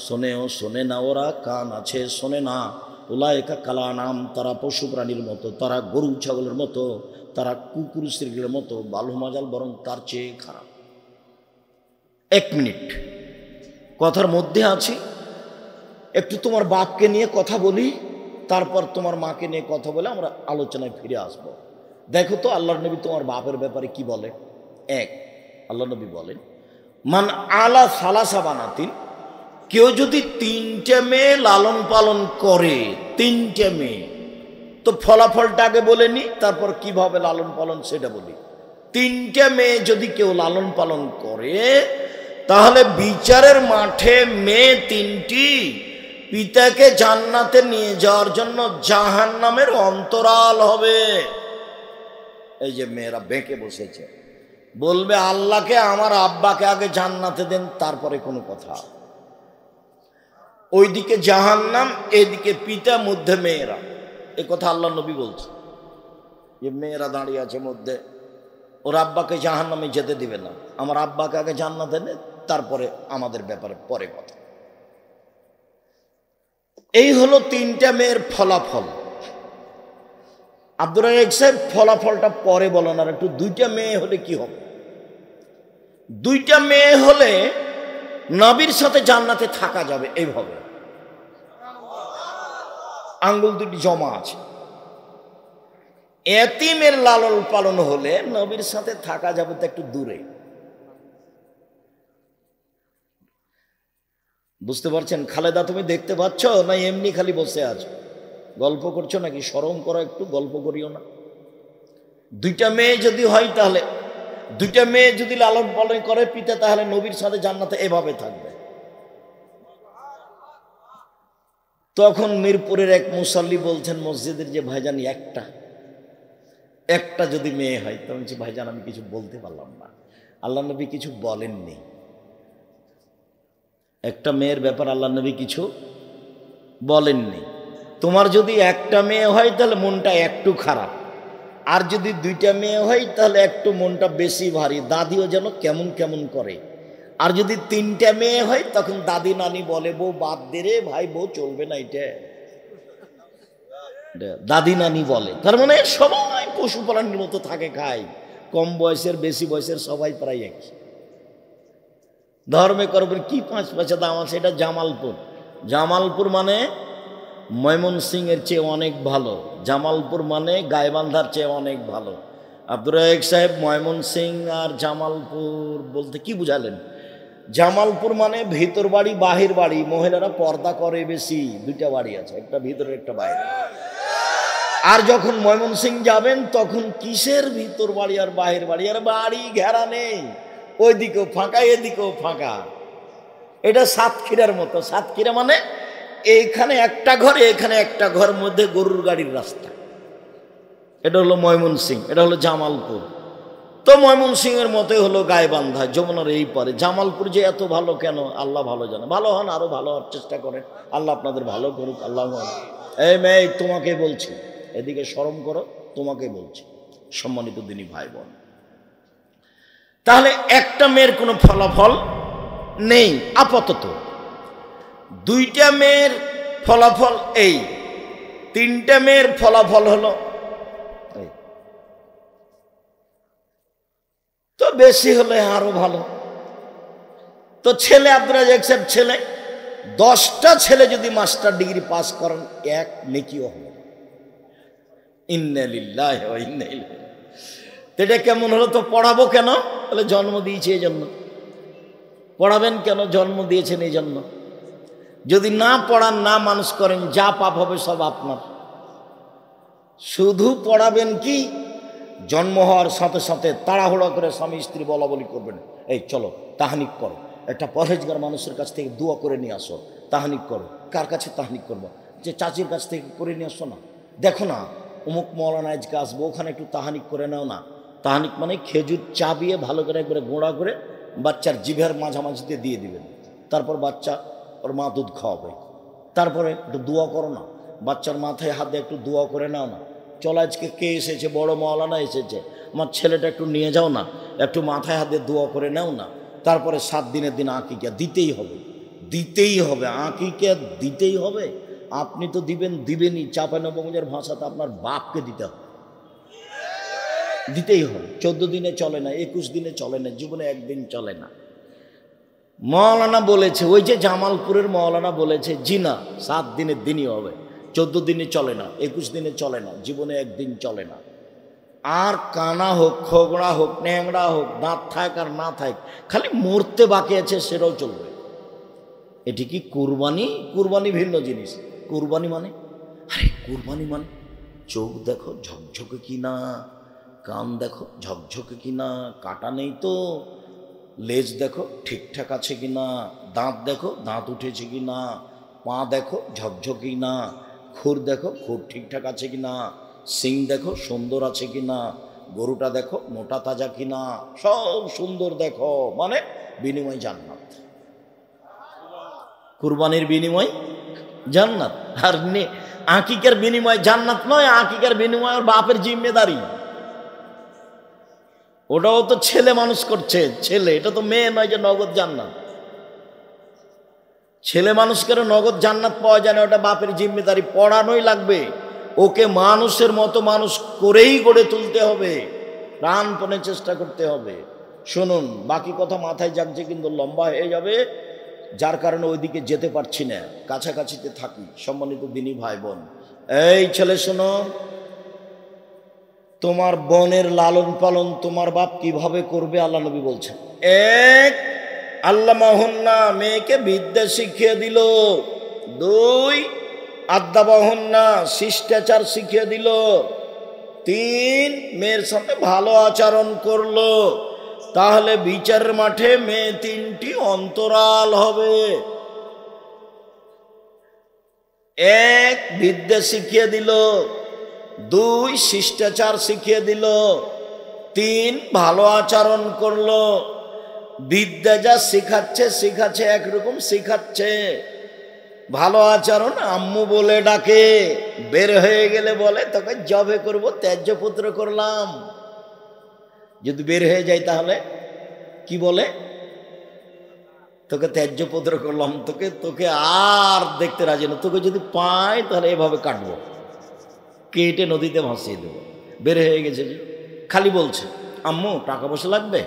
S1: শোনেও শোনে না ওরা, কান আছে শোনে না। উলায়েকা কালা নাম, তারা পশু প্রাণীর মতো, তারা গরু ছাগলের মতো, তারা কুকুর শ্রীগুলোর মতো। বালু মাজাল বরং তার চেয়ে খারাপ। ১ মিনিট কথার মধ্যে আছি, একটু তোমার বাপকে নিয়ে কথা বলি, তারপর তোমার মাকে নিয়ে কথা বলে আমরা আলোচনায় ফিরে আসব। দেখো তো আল্লাহর নবী তোমার বাপের ব্যাপারে কি বলে। আল্লাহ নবী বলেন, মান আলা সালাসা বানাতিন, কেউ যদি ৩টে মেয়ে লালন পালন করে, ৩টে মেয়ে, তো ফলাফলটা আগে বলে নি, তারপর কিভাবে লালন পালন সেটা বলি। ৩টে মেয়ে যদি কেউ লালন পালন করে, তাহলে বিচারের মাঠে মেয়ে ৩টি পিতাকে জান্নাতে নিয়ে যাওয়ার জন্য জাহান্নামের অন্তরাল হবে। এই যে মেয়েরা বেঁকে বসেছে, বলবে আল্লাহকে আমার আব্বাকে আগে জান্নাতে দেন, তারপরে কোনো কথা। ওইদিকে জাহান্নাম, এদিকে পিতা, মধ্যে মেয়েরা। এ কথা আল্লাহ নবী বলছে যে মেয়েরা দাঁড়িয়ে আছে মধ্যে, ওর আব্বাকে জাহান্নামে যেতে দিবে না, আমার আব্বাকে আগে জান্নাতে দেন, তারপরে আমাদের ব্যাপারে পরে কথা। এই হলো ৩টা মেয়ের ফলাফল। আব্দুর রাজ্জাক সাহেব ফলাফলটা পরে বলেন, আর একটু 2টা মেয়ে হলে কি হবে? 2টা মেয়ে হলে নবীর সাথে জান্নাতে থাকা যাবে। এইভাবে আঙ্গুল 2টি জমা আছে। এতিমের লালন পালন হলে নবীর সাথে থাকা যাবে তো একটু দূরে। বুঝতে পারছেন? খালেদা, তুমি দেখতে পাচ্ছ না এমনি খালি বসে আছো? গল্প করছো নাকি? শরম করো একটু, গল্প করিও না। 2টা মেয়ে যদি হয়, তাহলে 2টা মেয়ে যদি লালন পালন করে পিতা, তাহলে নবীর সাথে জান্নাতে এভাবে থাকবে। তখন মিরপুরের এক মুসাল্লি বলছেন মসজিদের, যে ভাইজান একটা যদি মেয়ে হয়, তখন বলছি ভাইজান আমি কিছু বলতে পারলাম না, আল্লাহ নবী কিছু বলেননি। একটা মেয়ের ব্যাপার আল্লাহ নবী কিছু বলেননি। তোমার যদি একটা মেয়ে হয়, তাহলে মনটা একটু খারাপ, আর যদি দুইটা মেয়ে হয় তাহলে একটু মনটা বেশি ভারী, দাদিও যেন কেমন কেমন করে। আর যদি তিনটা মেয়ে হয় তখন দাদি নানি বলে, বউ বাদ দে রে ভাই, বউ চলবে না এটা, দাদি নানি বলে। তার মানে সবাই পশুপ্রাণীর মতো থাকে, খায়, কম বয়সের বেশি বয়সের সবাই প্রায় একই। ধর্মে করবেন কি 5 পয়সা দাম আছে, এটা জামালপুর। জামালপুর মানে ময়মনসিংহের চেয়ে অনেক ভালো, জামালপুর মানে গাইবান্ধার চেয়ে অনেক ভালো। আব্দুর রাজ্জাক সাহেব, ময়মনসিংহ আর জামালপুর বলতে কি বুঝালেন? জামালপুর মানে ভিতর বাড়ি বাহির বাড়ি, মহিলারা পর্দা করে বেশি, দুইটা বাড়ি আছে, একটা ভিতরে একটা বাইরে। আর যখন ময়মনসিংহ যাবেন তখন কিসের ভিতর বাড়ি আর বাহির বাড়ি, আর বাড়ি ঘেরা নেই, ওইদিকেও ফাঁকা এদিকেও ফাঁকা। এটা সাতক্ষীরার মতো। সাতক্ষীরা মানে এইখানে একটা ঘর এখানে একটা ঘর, মধ্যে গরুর গাড়ির রাস্তা। এটা হলো ময়মনসিংহ, এটা হলো জামালপুর। তো ময়মনসিংহের মতোই হলো গাইবান্ধা, যমুনার এই পারে। জামালপুর যে এত ভালো কেন আল্লাহ ভালো জানে। ভালো হন, আরো ভালো হওয়ার চেষ্টা করেন, আল্লাহ আপনাদের ভালো করুক। আল্লাহ, এই মেয়ে তোমাকে বলছি, এদিকে শরম করো, তোমাকে বলছি সম্মানিত দিনী ভাই বোন। তাহলে একটা মেয়ের কোনো ফলাফল নেই আপাতত, দুইটা মেয়ের ফলাফল এই, তিনটা মেয়ের ফলাফল হলো এই, তো বেশি হলে আরো ভালো। তো ছেলে আব্দুর রাজ্জাক সাহেব ছেলে, 10টা ছেলে যদি মাস্টার ডিগ্রি পাস করেন, এক নেকিও হবে। ইন্না লিল্লাহি ওয়া ইন্না ইলাইহি। এটা কেমন হলো? তো পড়াবো কেন? বলে জন্ম দিয়েছে এই জন্য। পড়াবেন কেন? জন্ম দিয়েছেন এই জন্য। যদি না পড়ান, না মানুষ করেন, যা পাপ হবে সব আপনার। শুধু পড়াবেন কি, জন্ম হওয়ার সাথে সাথে তাড়াহুড়া করে স্বামী স্ত্রী বলা বলি করবেন, এই চলো তাহানিক করো, একটা পরহেজগার মানুষের কাছ থেকে দোয়া করে নিয়ে আসো, তাহানিক করো। কার কাছে তাহানিক করবো? যে চাচির কাছ থেকে করে নিয়ে আসো না, দেখো না অমুক মৌলানা আজকে আসবো, ওখানে একটু তাহানিক করে নাও না। তাহানিক মানে খেজুর চাবিয়ে ভালো করে একবারে গোড়া করে বাচ্চার জিভের মাঝামাঝিতে দিয়ে দিবেন, তারপর বাচ্চা ওর মা দুধ খাওয়াবে। তারপরে একটু দোয়া করো না, বাচ্চার মাথায় হাত দিয়ে একটু দোয়া করে নাও না। চলো আজকে কে এসেছে, বড় মৌলানা এসেছে, আমার ছেলেটা একটু নিয়ে যাও না, একটু মাথায় হাত দিয়ে দোয়া করে নাও না। তারপরে 7 দিনের দিন আকিকা দিতেই হবে, দিতেই হবে, আকিকা দিতেই হবে। আপনি তো দিবেন, দিবেনই, চাঁপাইনবাবগঞ্জের ভাষাতে আপনার বাপকে দিতে হবে, দিতেই হবে। 14 দিনে চলে না, 21 দিনে চলে না, জীবনে একদিন চলে না। মৌলানা বলেছে, ওই যে জামালপুরের মৌলানা বলেছে, জি না, 7 দিনের দিনই হবে, 14 দিনে চলে না, 21 দিনে চলে না, জীবনে একদিন চলে না। আর কানা হোক, খোগড়া হোক, ন্যাংড়া হোক, দাঁত থাক আর না থাক, খালি মরতে বাকি আছে সেটাও চলবে। এটি কি কুরবানি? কুরবানি ভিন্ন জিনিস। কুরবানি মানে, আরে কুরবানি মানে চোখ দেখো ঝকঝকে কিনা, কান দেখো ঝকঝকে কিনা, কাটা নেই তো, লেজ দেখো ঠিকঠাক আছে কিনা, দাঁত দেখো দাঁত উঠেছে কিনা, পা দেখো ঝকঝকে কিনা, খুর দেখো খুর ঠিকঠাক আছে কিনা, সিং দেখো সুন্দর আছে কিনা, গরুটা দেখো মোটা তাজা কিনা, সব সুন্দর দেখো, মানে বিনিময় জান্নাত। কুরবানির বিনিময় জান্নাত। আর আকিকার বিনিময় জান্নাত নয়, আকিকার বিনিময় ওর বাপের জিম্মেদারি। ওটাও তো ছেলে মানুষ করছে, ছেলে, এটা তো মেয়ে নয় যে নগদ জান্নাত। ছেলে মানুষ করে নগদ জান্নাত পাওয়া যায় না, ওটা বাপের জিম্মেদারি। পড়ানোই লাগবে, ওকে মানুষের মতো মানুষ করেই গড়ে তুলতে হবে, প্রাণপণে চেষ্টা করতে হবে। শুনুন, বাকি কথা মাথায় যাচ্ছে কিন্তু লম্বা হয়ে যাবে, যার কারণে ওইদিকে যেতে পারছি না, কাছাকাছিতে থাকি। সম্মানিত দিনী ভাই বোন, এই ছেলে শোনো, তোমার বোনের লালন পালন তোমার বাপ কিভাবে করবে আল্লাহ নবী বলছেন। 1, আল্লামাহুন্না, মেয়েকে বিদ্যা শিখিয়ে দিল। 2, আদ্দাবাহুন্না, শিষ্টাচার শিখিয়ে দিল। 3, মেয়ের সাথে ভালো আচরণ করলো। তাহলে বিচারের মাঠে মেয়ে 3টি অন্তরাল হবে। 1, বিদ্যা শিখিয়ে দিল। 2, শিষ্টাচার শিখিয়ে দিল। 3, ভালো আচরণ করলো। বিদ্যা যা শিখাচ্ছে একরকম শিখাচ্ছে, ভালো আচরণ আম্মু বলে ডাকে, বের হয়ে গেলে বলে তোকে জবে করব, ত্যায্য পুত্র করলাম। যদি বের হয়ে যায় তাহলে কি বলে? তোকে ত্যায্য পুত্র করলাম, তোকে তোকে আর দেখতে রাজি না, তোকে যদি পাই তাহলে এভাবে কাটবো, কেটে নদীতে ভাসিয়ে দেবো। বের হয়ে গেছে যে, খালি বলছে আম্মু টাকা পয়সা লাগবে,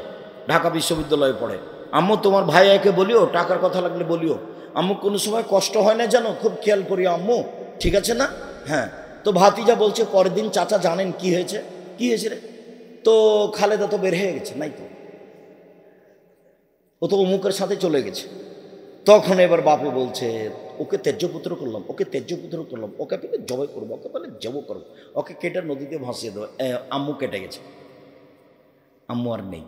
S1: ঢাকা বিশ্ববিদ্যালয়ে পড়ে, আম্মু তোমার ভাইয়াকে বলিও টাকার কথা লাগলে বলিও, আম্মু কোনো সময় কষ্ট হয় না জানো, খুব খেয়াল করি আম্মু, ঠিক আছে না? হ্যাঁ। তো ভাতিজা বলছে পরের দিন চাচা জানেন কি হয়েছে? কি হয়েছে রে? তো খালেদা তো বের হয়ে গেছে, নাই তো, ও তো অমুকের সাথে চলে গেছে। তখন এবার বাপে বলছে ওকে ত্যায্য পুত্র করলাম, ওকে ত্যায্য পুত্র করলাম, ওকে পেলে জবাই করবো, ওকে পেলে জব করবো, ওকে কেটে নদীতে ভাসিয়ে দেবো। আম্মু কেটে গেছে, আম্মু আর নেই।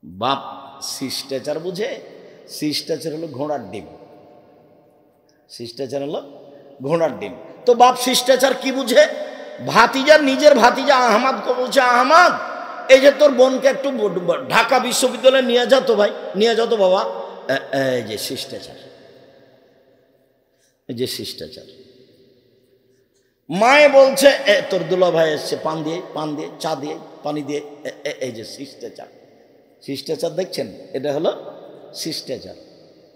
S1: বাপ শিষ্টাচার বুঝে? শিষ্টাচার হলো ঘোড়ার ডিম, শিষ্টাচার হলো ঘোড়ার ডিম। তো বাপ শিষ্টাচার কি বুঝে? ভাতিজা, নিজের ভাতিজা আহমাদকে বলছে আহমাদ এই যে তোর বোনকে একটু ঢাকা বিশ্ববিদ্যালয়ে নিয়ে যা তো ভাই, নিয়ে যা তো বাবা। এই যে শিষ্টাচার, এই যে শিষ্টাচার। মায়ে বলছে তোর দুলা ভাই এসছে, পান দিয়ে, পান দিয়ে, চা দিয়ে, পানি দিয়ে, এই যে শিষ্টাচার। শিষ্টাচার দেখছেন, এটা হলো শিষ্টাচার।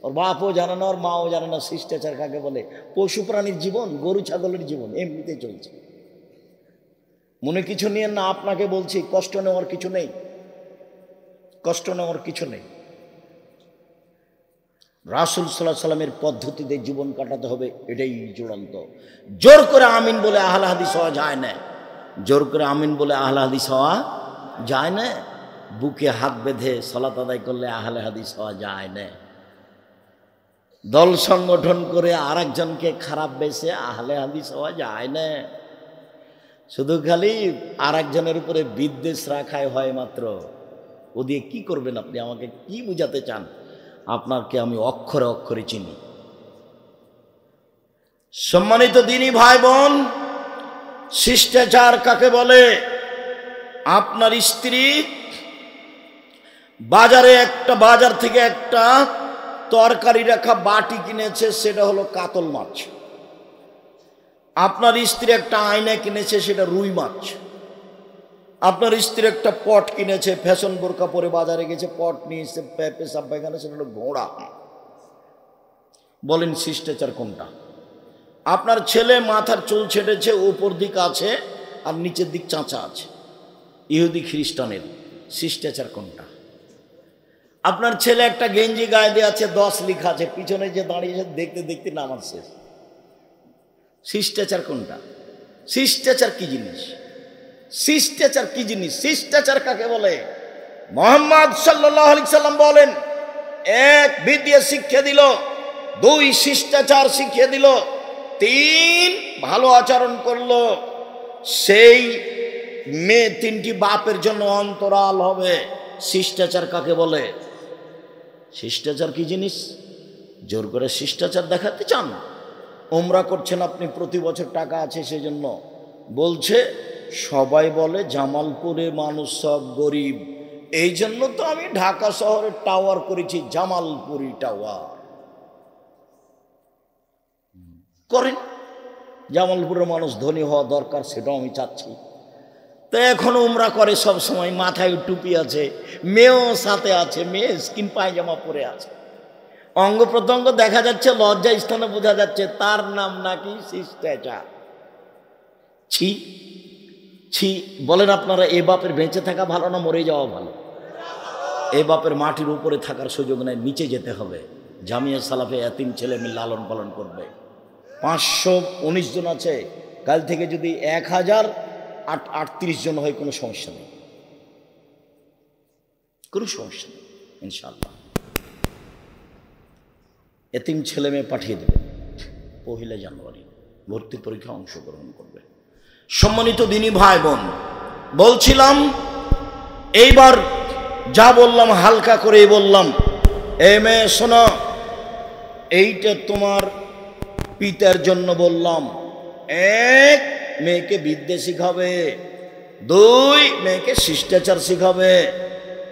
S1: ওর বাপও জানে না, ওর মাও জানে না শিষ্টাচার কাকে বলে। পশু প্রাণীর জীবন, গরু ছাগলের জীবন এমনিতে চলছে। মনে কিছু নিয়ে না, আপনাকে বলছি কষ্ট নেওয়ার কিছু নেই, কষ্ট নেওয়ার কিছু নেই। রাসূল সাল্লাল্লাহু আলাইহি সাল্লামের পদ্ধতিতে জীবন কাটাতে হবে, এটাই চূড়ান্ত। জোর করে আমিন বলে আহলে হাদিস হওয়া যায় না, জোর করে আমিন বলে আহলে হাদিস হওয়া যায় না। বুকে হাত বেঁধে সালাত আদায় করলে আহলে হাদিস হওয়া যায় না। দল সংগঠন করে আরেকজনকে খারাপ বেসে আহলে হাদিস হওয়া যায় না। শুধু খালি আরেকজনের উপরে বিদ্বেষ রাখাই হয় মাত্র। ও দিয়ে কি করবেন আপনি? আমাকে কি বুঝাতে চান? আপনাকে আমি অক্ষরে অক্ষরে চিনি। সম্মানিত দিনী ভাই বোন, শিষ্টাচার কাকে বলে? আপনার স্ত্রী বাজার থেকে একটা তরকারি রাখা বাটি কিনেছে, সেটা হলো কাতল মাছ। আপনার স্ত্রী একটা আয়না কিনেছে, সেটা রুই মাছ। আপনার স্ত্রী একটা পট কিনেছে, ফ্যাশন বোরকা পরে বাজারে গেছে, পট নিয়ে এসে পেশাব পায়খানা, সেটা হলো ঘোড়া। বলেন শিষ্টাচার কোনটা? আপনার ছেলে মাথার চুল ছেটেছে, উপর দিক আছে আর নিচের দিক চাঁচা আছে, ইহুদি খ্রিস্টানের। শিষ্টাচার কোনটা? আপনার ছেলে একটা গেঞ্জি গায়ে দিয়ে আছে, 10 লেখা আছে, পিছনে যে দাঁড়িয়েছে দেখতে দেখতে নামাজ শেষ। শিষ্টাচার কোনটা? শিষ্টাচার কি জিনিস? শিষ্টাচার কি জিনিস? শিষ্টাচার কাকে বলে? মুহাম্মদ সাল্লাল্লাহু আলাইহি সাল্লাম বলেন, 1 বিদ্যা শিক্ষা দিল, 2 শিষ্টাচার শিখিয়ে দিল, 3 ভালো আচরণ করলো, সেই মেয়ে 3টি বাপের জন্য অন্তরাল হবে। শিষ্টাচার কাকে বলে? শিষ্টাচার কি জিনিস? জোর করে শিষ্টাচার দেখাতে চান? ওমরা করছেন আপনি, প্রতি বছর টাকা আছে সেজন্য। বলছে সবাই বলে জামালপুরে মানুষ সব গরিব, এই জন্য তো আমি ঢাকা শহরে টাওয়ার করেছি, জামালপুরি টাওয়ার। করেন, জামালপুরের মানুষ ধনী হওয়া দরকার, সেটাও আমি চাচ্ছি। তো এখন উমরা করে সব সময়, মাথায় টুপি আছে, মেয়েও সাথে আছে, মেয়ে স্কিন পায়জামা পরে আছে, অঙ্গ প্রত্যঙ্গ দেখা যাচ্ছে, লজ্জা স্থানে বোঝা যাচ্ছে, তার নাম নাকি শিষ্টাচার। ছি ছি। বলেন আপনারা, এ বাপের বেঁচে থাকা ভালো না মরে যাওয়া ভালো? এ বাপের মাটির উপরে থাকার সুযোগ নেই, নিচে যেতে হবে। জামিয়া সালাফে এতিম ছেলে মেয়ে লালন পালন করবে। 519 জন আছে, কাল থেকে যদি 1038 জন হয় কোনো সমস্যা নেই, কোনো সমস্যা নেই ইনশাআল্লাহ। এতিম ছেলে মেয়ে পাঠিয়ে দেবে, 1 জানুয়ারি ভর্তি পরীক্ষা অংশগ্রহণ করবে। সম্মানিত দিনী ভাই বোন, বলছিলাম এইবার যা বললাম হালকা করেই বললাম। এ মেয়ে শোনো, এইটা তোমার পিতার জন্য বললাম। 1 মেয়েকে বিদ্যা শিখাবে, 2 মেয়েকে শিষ্টাচার শিখাবে,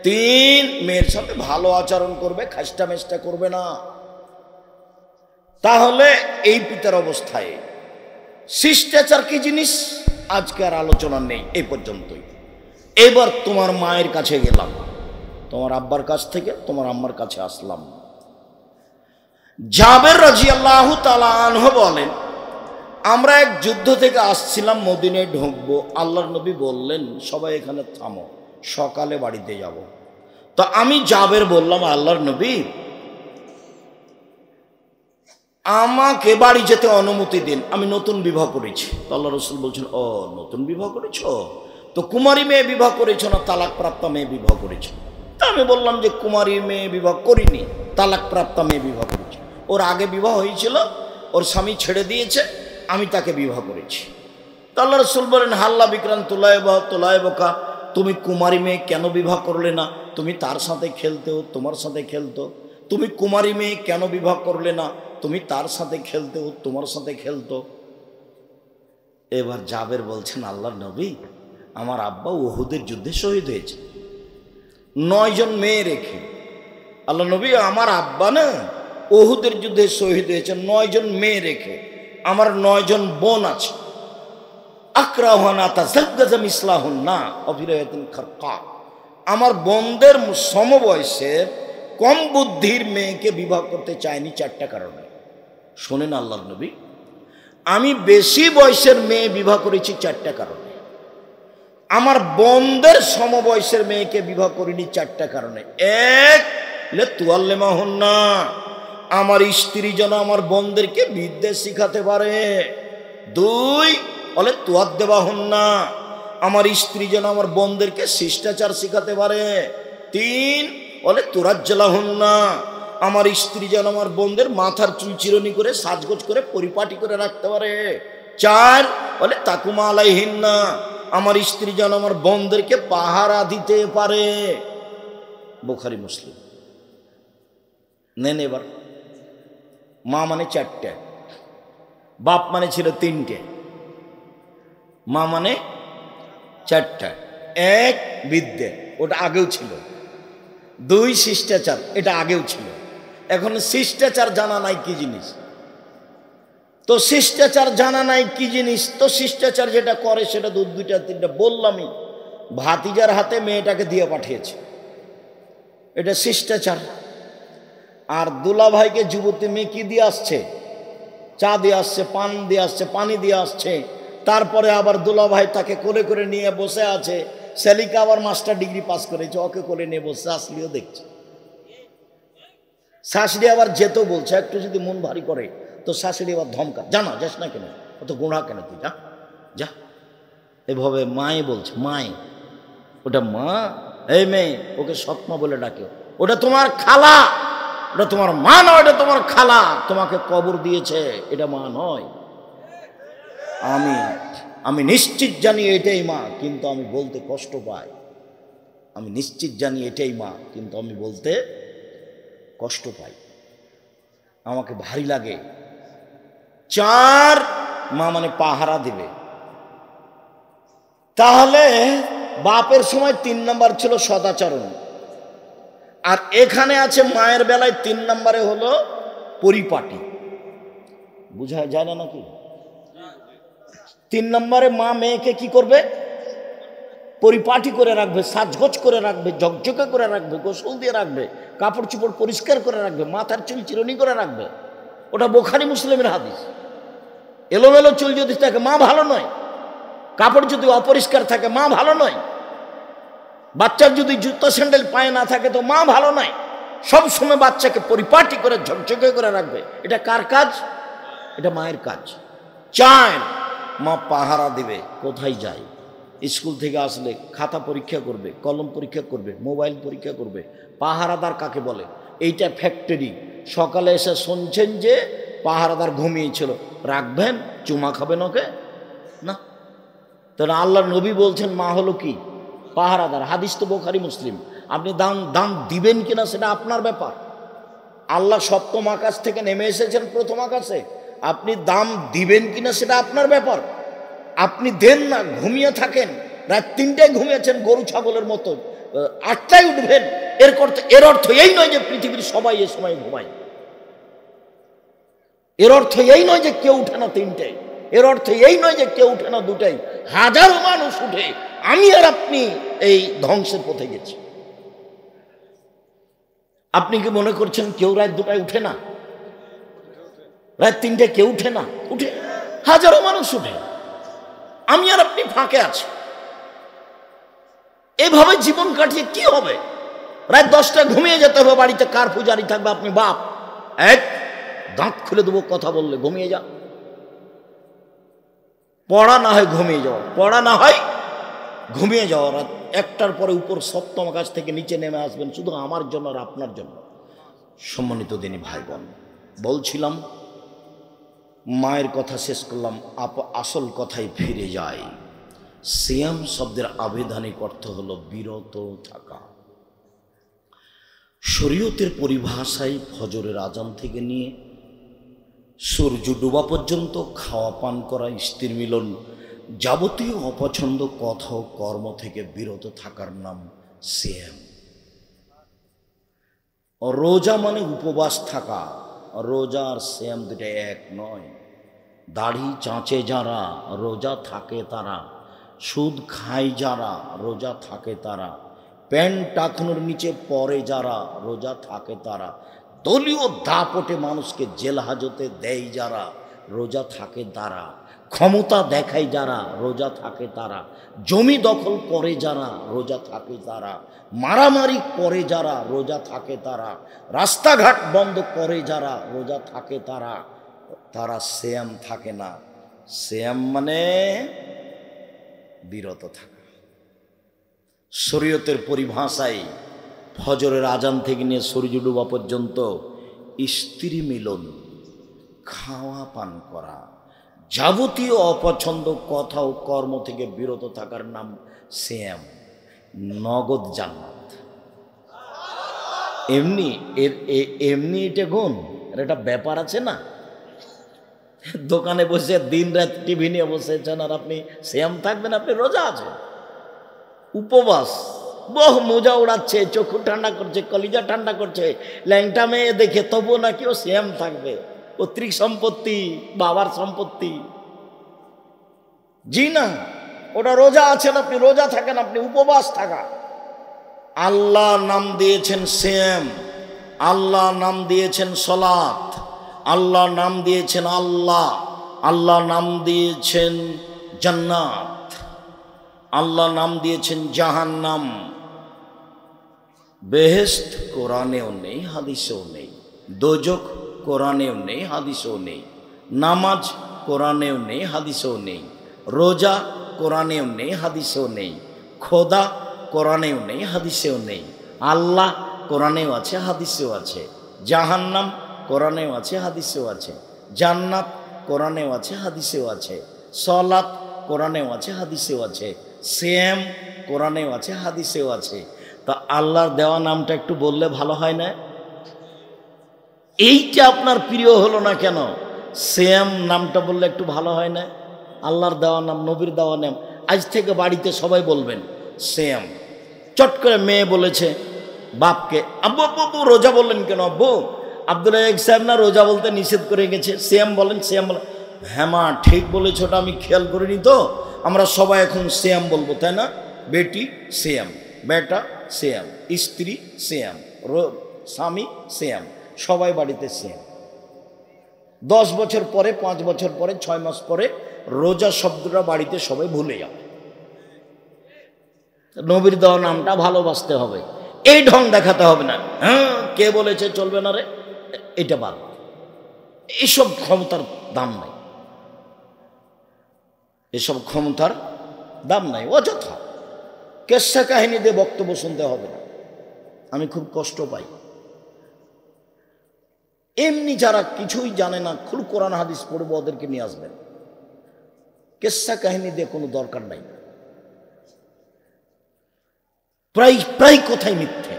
S1: 3 মেয়ের সাথে ভালো আচরণ করবে, খাস্টা মেষ্টা করবে না। তাহলে এই পিতার অবস্থায় শিষ্টাচার কি জিনিস আজকে আর আলোচনা নেই, এই পর্যন্তই। এবার তোমার মায়ের কাছে গেলাম, তোমার আব্বার কাছ থেকে তোমার আম্মার কাছে আসলাম। জাবের রাদিয়াল্লাহু তাআলা আনহু বলেন, আমরা এক যুদ্ধ থেকে আসছিলাম, মদিনায় ঢুকবো। আল্লাহর নবী বললেন, সবাই এখানে থামো, সকালে বাড়িতে যাব। তো আমি জাবের বললাম, আল্লাহর নবী আমাকে বাড়ি যেতে অনুমতি দিন, আমি নতুন বিবাহ করেছি। তো আল্লাহ রাসূল বলছেন, ও নতুন বিবাহ করেছ, তো কুমারী মেয়ে বিবাহ করেছো না তালাক প্রাপ্তা মেয়ে বিবাহ করেছো? তা আমি বললাম যে কুমারী মেয়ে বিবাহ করিনি, তালাক প্রাপ্তা মেয়ে বিবাহ করেছি। ওর আগে বিবাহ হয়েছিল, ওর স্বামী ছেড়ে দিয়েছে, আমি তাকে বিবাহ করেছি। তো আল্লাহ রাসূল বলেন, হাল্লা বিক্রান তোলায়বকা, তুমি কুমারী মেয়ে কেন বিবাহ করলে না? তুমি তার সাথে খেলতেও, তোমার সাথে খেলতো। তুমি কুমারী মেয়ে কেন বিবাহ করলে না? তুমি তার সাথে খেলতেও, তোমার সাথে খেলতো। এবার জাবের বলছেন, আল্লাহর নবী আমার আব্বা উহুদের যুদ্ধে শহীদ হয়েছে 9 জন মেয়ে রেখে। আল্লাহ নবী আমার আব্বা না উহুদের যুদ্ধে শহীদ হয়েছে 9 জন মেয়ে রেখে, আমার 9 জন বোন আছে। আক্রাহুনা তাযাক্কাজা মিসলাহুন্না অবিরায়াতিন খারকা, আমার বোনদের সমবয়সের কম বুদ্ধির মেয়েকে বিবাহ করতে চায়নি 4টা কারণে। শোনেন আল্লাহর নবী, আমি বেশি বয়সের মেয়ে বিবাহ করেছি 4টা কারণে, আমার বোনদের সমবয়সের মেয়েকে বিবাহ করিনি 4টা কারণে। এক, তুয়াল্লিমাহুন্না, আমার স্ত্রী যেন আমার বোনদেরকে বিদ্যা শিখাতে পারে। 2, বলে তুয়াদ্দেবাহুন্না, আমার স্ত্রী যেন আমার বোনদেরকে শিষ্টাচার শিখাতে পারে। 3, বলে তুরাজ্জালাহুন্না, আমার স্ত্রী যেন আমার বোনদের মাথার চুল চিরনি করে সাজগোজ করে পরিপাটি করে রাখতে পারে। 4, বলে তাকুমা আলাইহিন্না, আমার স্ত্রী যেন আমার বোনদেরকে পাহারা দিতে পারে। বুখারী মুসলিম। নেন এবার, মা মানে 4টে, বাপ মানে ছিল 3টে, মা মানে 4টা। 1, বিদ্যে, ওটা আগেও ছিল। 2, শিষ্টাচার, এটা আগেও ছিল। এখন শিষ্টাচার জানা নাই কি জিনিস। তো শিষ্টাচার জানা নাই কি জিনিস, তো শিষ্টাচার যেটা করে সেটা 2টা 3টা বললামই। ভাতিজার হাতে মেয়েটাকে দিয়ে পাঠিয়েছে, এটা শিষ্টাচার। আর দুলা ভাইকে যুবতী মেয়ে কি দিয়ে আসছে? চা দিয়ে আসছে, পান দিয়ে আসছে, পানি দিয়ে আসছে। তারপরে আবার দুলা ভাই তাকে কোলে করে নিয়ে বসে আছে। সেলিকা আবার মাস্টার ডিগ্রি পাস করেছে, ওকে কোলে নিয়ে বসে, আসলেও দেখছে। শাশুড়ি আবার যেতেও বলছে, একটু যদি মন ভারী করে তো শাশুড়ি আবার ধমকা, জানা যাস না কেন, অত গোড়া কেন তুই, যা যা। এভাবে মায়ে বলছে, মায়ে, ওটা মা, এই মেয়ে, ওকে সৎমা বলে ডাকে, ওটা তোমার খালা, ওটা তোমার মা নয়, ওটা তোমার খালা, তোমাকে কবর দিয়েছে, এটা মা নয়। আমি নিশ্চিত জানি এটাই মা, কিন্তু আমি বলতে কষ্ট পাই। আমি নিশ্চিত জানি এটাই মা, কিন্তু আমি বলতে কষ্ট পাই, আমাকে ভারী লাগে। 4, মা মানে পাহারা দিবে। তাহলে বাপের সময় 3 নাম্বার ছিল সদাচরণ, আর এখানে আছে মায়ের বেলায় 3 নম্বরে হলো পরিপাটি। বুঝা যায় না নাকি? 3 নম্বরে মা মেয়েকে কি করবে? পরিপাটি করে রাখবে, সাজগোজ করে রাখবে, ঝকঝকে করে রাখবে, গোসল দিয়ে রাখবে, কাপড় চোপড় পরিষ্কার করে রাখবে, মাথার চুল চিরুনি করে রাখবে। ওটা বুখারী মুসলিমের হাদিস। এলোমেলো চুল যদি থাকে মা ভালো নয়, কাপড় যদি অপরিষ্কার থাকে মা ভালো নয়, বাচ্চার যদি জুতো স্যান্ডেল পায়ে না থাকে তো মা ভালো নয়। সবসময় বাচ্চাকে পরিপাটি করে ঝকঝকে করে রাখবে। এটা কার কাজ? এটা মায়ের কাজ। 4, মা পাহারা দিবে। কোথায় যায়? স্কুল থেকে আসলে খাতা পরীক্ষা করবে, কলম পরীক্ষা করবে, মোবাইল পরীক্ষা করবে। পাহারাদার কাকে বলে? এইটা ফ্যাক্টরি। সকালে এসে শুনছেন যে পাহারাদার ঘুমিয়েছিল, রাখবেন? চুমা খাবেন ওকে? না। তাহলে আল্লাহর নবী বলছেন মা হলো কি? পাহারাদার। হাদিস তো বুখারী মুসলিম। আপনি দাম দিবেন কিনা সেটা আপনার ব্যাপার। আল্লাহ সপ্তম আকাশ থেকে নেমে এসেছেন প্রথম আকাশে, আপনি দাম দিবেন কিনা সেটা আপনার ব্যাপার। আপনি দেন না, ঘুমিয়ে থাকেন, রাত 3টায় ঘুমিয়েছেন গরু ছাগলের মতো, 8টায় উঠবেন, এর অর্থ এই নয় যে পৃথিবীর সবাই এ সময় ঘুমায়। এর অর্থ এই নয় যে কেউ উঠে না তিনটে, এর অর্থ এই নয় যে কেউ উঠে না দুটাই, হাজারো মানুষ উঠে। আমি আর আপনি এই ধ্বংসের পথে গেছি। আপনি কি মনে করছেন কেউ রাত দুটায় উঠে না? রাত তিনটে কেউ উঠে না? উঠে, হাজারো মানুষ উঠে। আমি আর আপনি ফাঁকে আছি। এভাবে জীবন কাটিয়ে কি হবে? রাত 10টায় ঘুমিয়ে যেতে হবে বাড়িতে। কার পূজারি থাকবে? আপনি বাপ। এক দাঁত খুলে দেবো কথা বললে, ঘুমিয়ে যা। পড়া না হয় ঘুমিয়ে যাওয়া, পড়া না হয় ঘুমিয়ে যাওয়া। রাত 1টার পরে উপর সপ্তম আকাশ থেকে নিচে নেমে আসবেন শুধু আমার জন্য আর আপনার জন্য। সম্মানিত দিনী ভাই বোন, বলছিলাম মায়ের কথা শেষ করলাম, আসল কথায় ফিরে যাই। সিয়াম শব্দের আবিধানিক অর্থ হলো বিরত থাকা। শরীয়তের পরিভাষায় ফজরের আজান থেকে নিয়ে সূর্য ডোবা পর্যন্ত খাওয়া পান করা, স্ত্রী মিলন, যাবতীয় অপছন্দ কথা ও কর্ম থেকে বিরত থাকার নাম সিয়াম। রোজা মানে উপবাস থাকা। রোজা আর সিয়াম দুটো এক নয়। দাড়ি চাঁচে যারা রোজা থাকে তারা, সুদ খায় যারা রোজা থাকে তারা, প্যান্ট টাকনোর নিচে পরে যারা রোজা থাকে তারা, দলীয় দাপটে মানুষকে জেল হাজতে দেয় যারা রোজা থাকে তারা, ক্ষমতা দেখায় যারা রোজা থাকে তারা, জমি দখল করে যারা রোজা থাকে তারা, মারামারি করে যারা রোজা থাকে তারা, রাস্তাঘাট বন্ধ করে যারা রোজা থাকে তারা, তারা সিয়াম থাকে না। সিয়াম মানে বিরত থাকা। শরীয়তের পরিভাষায় ফজরের আজান থেকে নিয়ে সূর্য ডোবা পর্যন্ত স্ত্রী মিলন, খাওয়া পান করা, যাবতীয় অপছন্দ কথা ও কর্ম থেকে বিরত থাকার নাম সিয়াম। নগদ জান্নাত। এমনি এমনি এটা গুণ, এটা ব্যাপার আছে না। দোকানে বসে দিন রাত টিভি নিয়ে বসেছেন আর আপনি সিয়াম থাকবেন? আপনি রোজা আছেন, উপবাস, বহু মোজা উড়াচ্ছে, চক্ষু ঠান্ডা করছে, কলিজা ঠান্ডা করছে, ল্যাংটা মেয়ে দেখে, তবুও নাকি ও সিয়াম থাকবে। পৈতৃক সম্পত্তি, বাবার সম্পত্তি। জি না, ওটা রোজা আছেন, আপনি রোজা থাকেন, আপনি উপবাস থাকা। আল্লাহ নাম দিয়েছেন সিয়াম, আল্লাহ নাম দিয়েছেন সলাত, আল্লাহ নাম দিয়েছেন আল্লাহ, আল্লাহ নাম দিয়েছেন জান্নাত, আল্লাহ নাম দিয়েছেন জাহান্নাম। বেহেশত কোরআনেও নেই, হাদিসেও নেই। দোজখ কোরআনেও নেই, হাদিসেও নেই। নামাজ কোরআনেও নেই, হাদিসেও নেই। রোজা কোরআনেও নেই, হাদিসেও নেই। খোদা কোরআনেও নেই, হাদিসেও নেই। আল্লাহ কোরআনেও আছে, হাদিসেও আছে। জাহান্নাম কোরআনেও আছে, হাদিসেও আছে। জান্নাত কোরআনেও আছে, হাদিসেও আছে। সলাত কোরআনেও আছে, হাদিসেও আছে। সিয়াম কোরআনেও আছে, হাদিসেও আছে। তা আল্লাহর দেওয়া নামটা একটু বললে ভালো হয় না? এইটা আপনার প্রিয় হলো না কেন? সিয়াম নামটা বললে একটু ভালো হয় না? আল্লাহর দেওয়া নাম, নবীর দেওয়া নাম। আজ থেকে বাড়িতে সবাই বলবেন সিয়াম। চট করে মেয়ে বলেছে বাপকে, আব্বু আব্বু রোজা বললেন কেন? আব্বু আব্দুল রাজ্জাক সাহেব না রোজা বলতে নিষেধ করে গেছে, সিয়াম বলেন, সিয়াম বলেন। হ্যাঁ মা ঠিক বলেছ, ওটা আমি খেয়াল করিনি তো। আমরা সবাই এখন সিয়াম বলবো, তাই না? বেটি সিয়াম, বেটা সিয়াম, স্ত্রী সিয়াম, স্বামী সিয়াম, সবাই বাড়িতে সিয়াম। 10 বছর পরে, 5 বছর পরে, 6 মাস পরে রোজা শব্দটা বাড়িতে সবাই ভুলে যাবে। নবীর দেওয়া নামটা ভালোবাসতে হবে, এই ঢং দেখাতে হবে না। হ্যাঁ কে বলেছে চলবে না রে, এটা বাদ। এইসব ক্ষমতার দাম নাই, এসব ক্ষমতার দাম নাই। অযথা কেসা কাহিনী দিয়ে বক্তব্য শুনতে হবে না। আমি খুব কষ্ট পাই। এমনি যারা কিছুই জানে না, খুব কোরআন হাদিস পড়বো, ওদেরকে নিয়ে আসবেন। কেসা কাহিনী দিয়ে কোনো দরকার নাই। প্রায় কথাই মিথ্যে,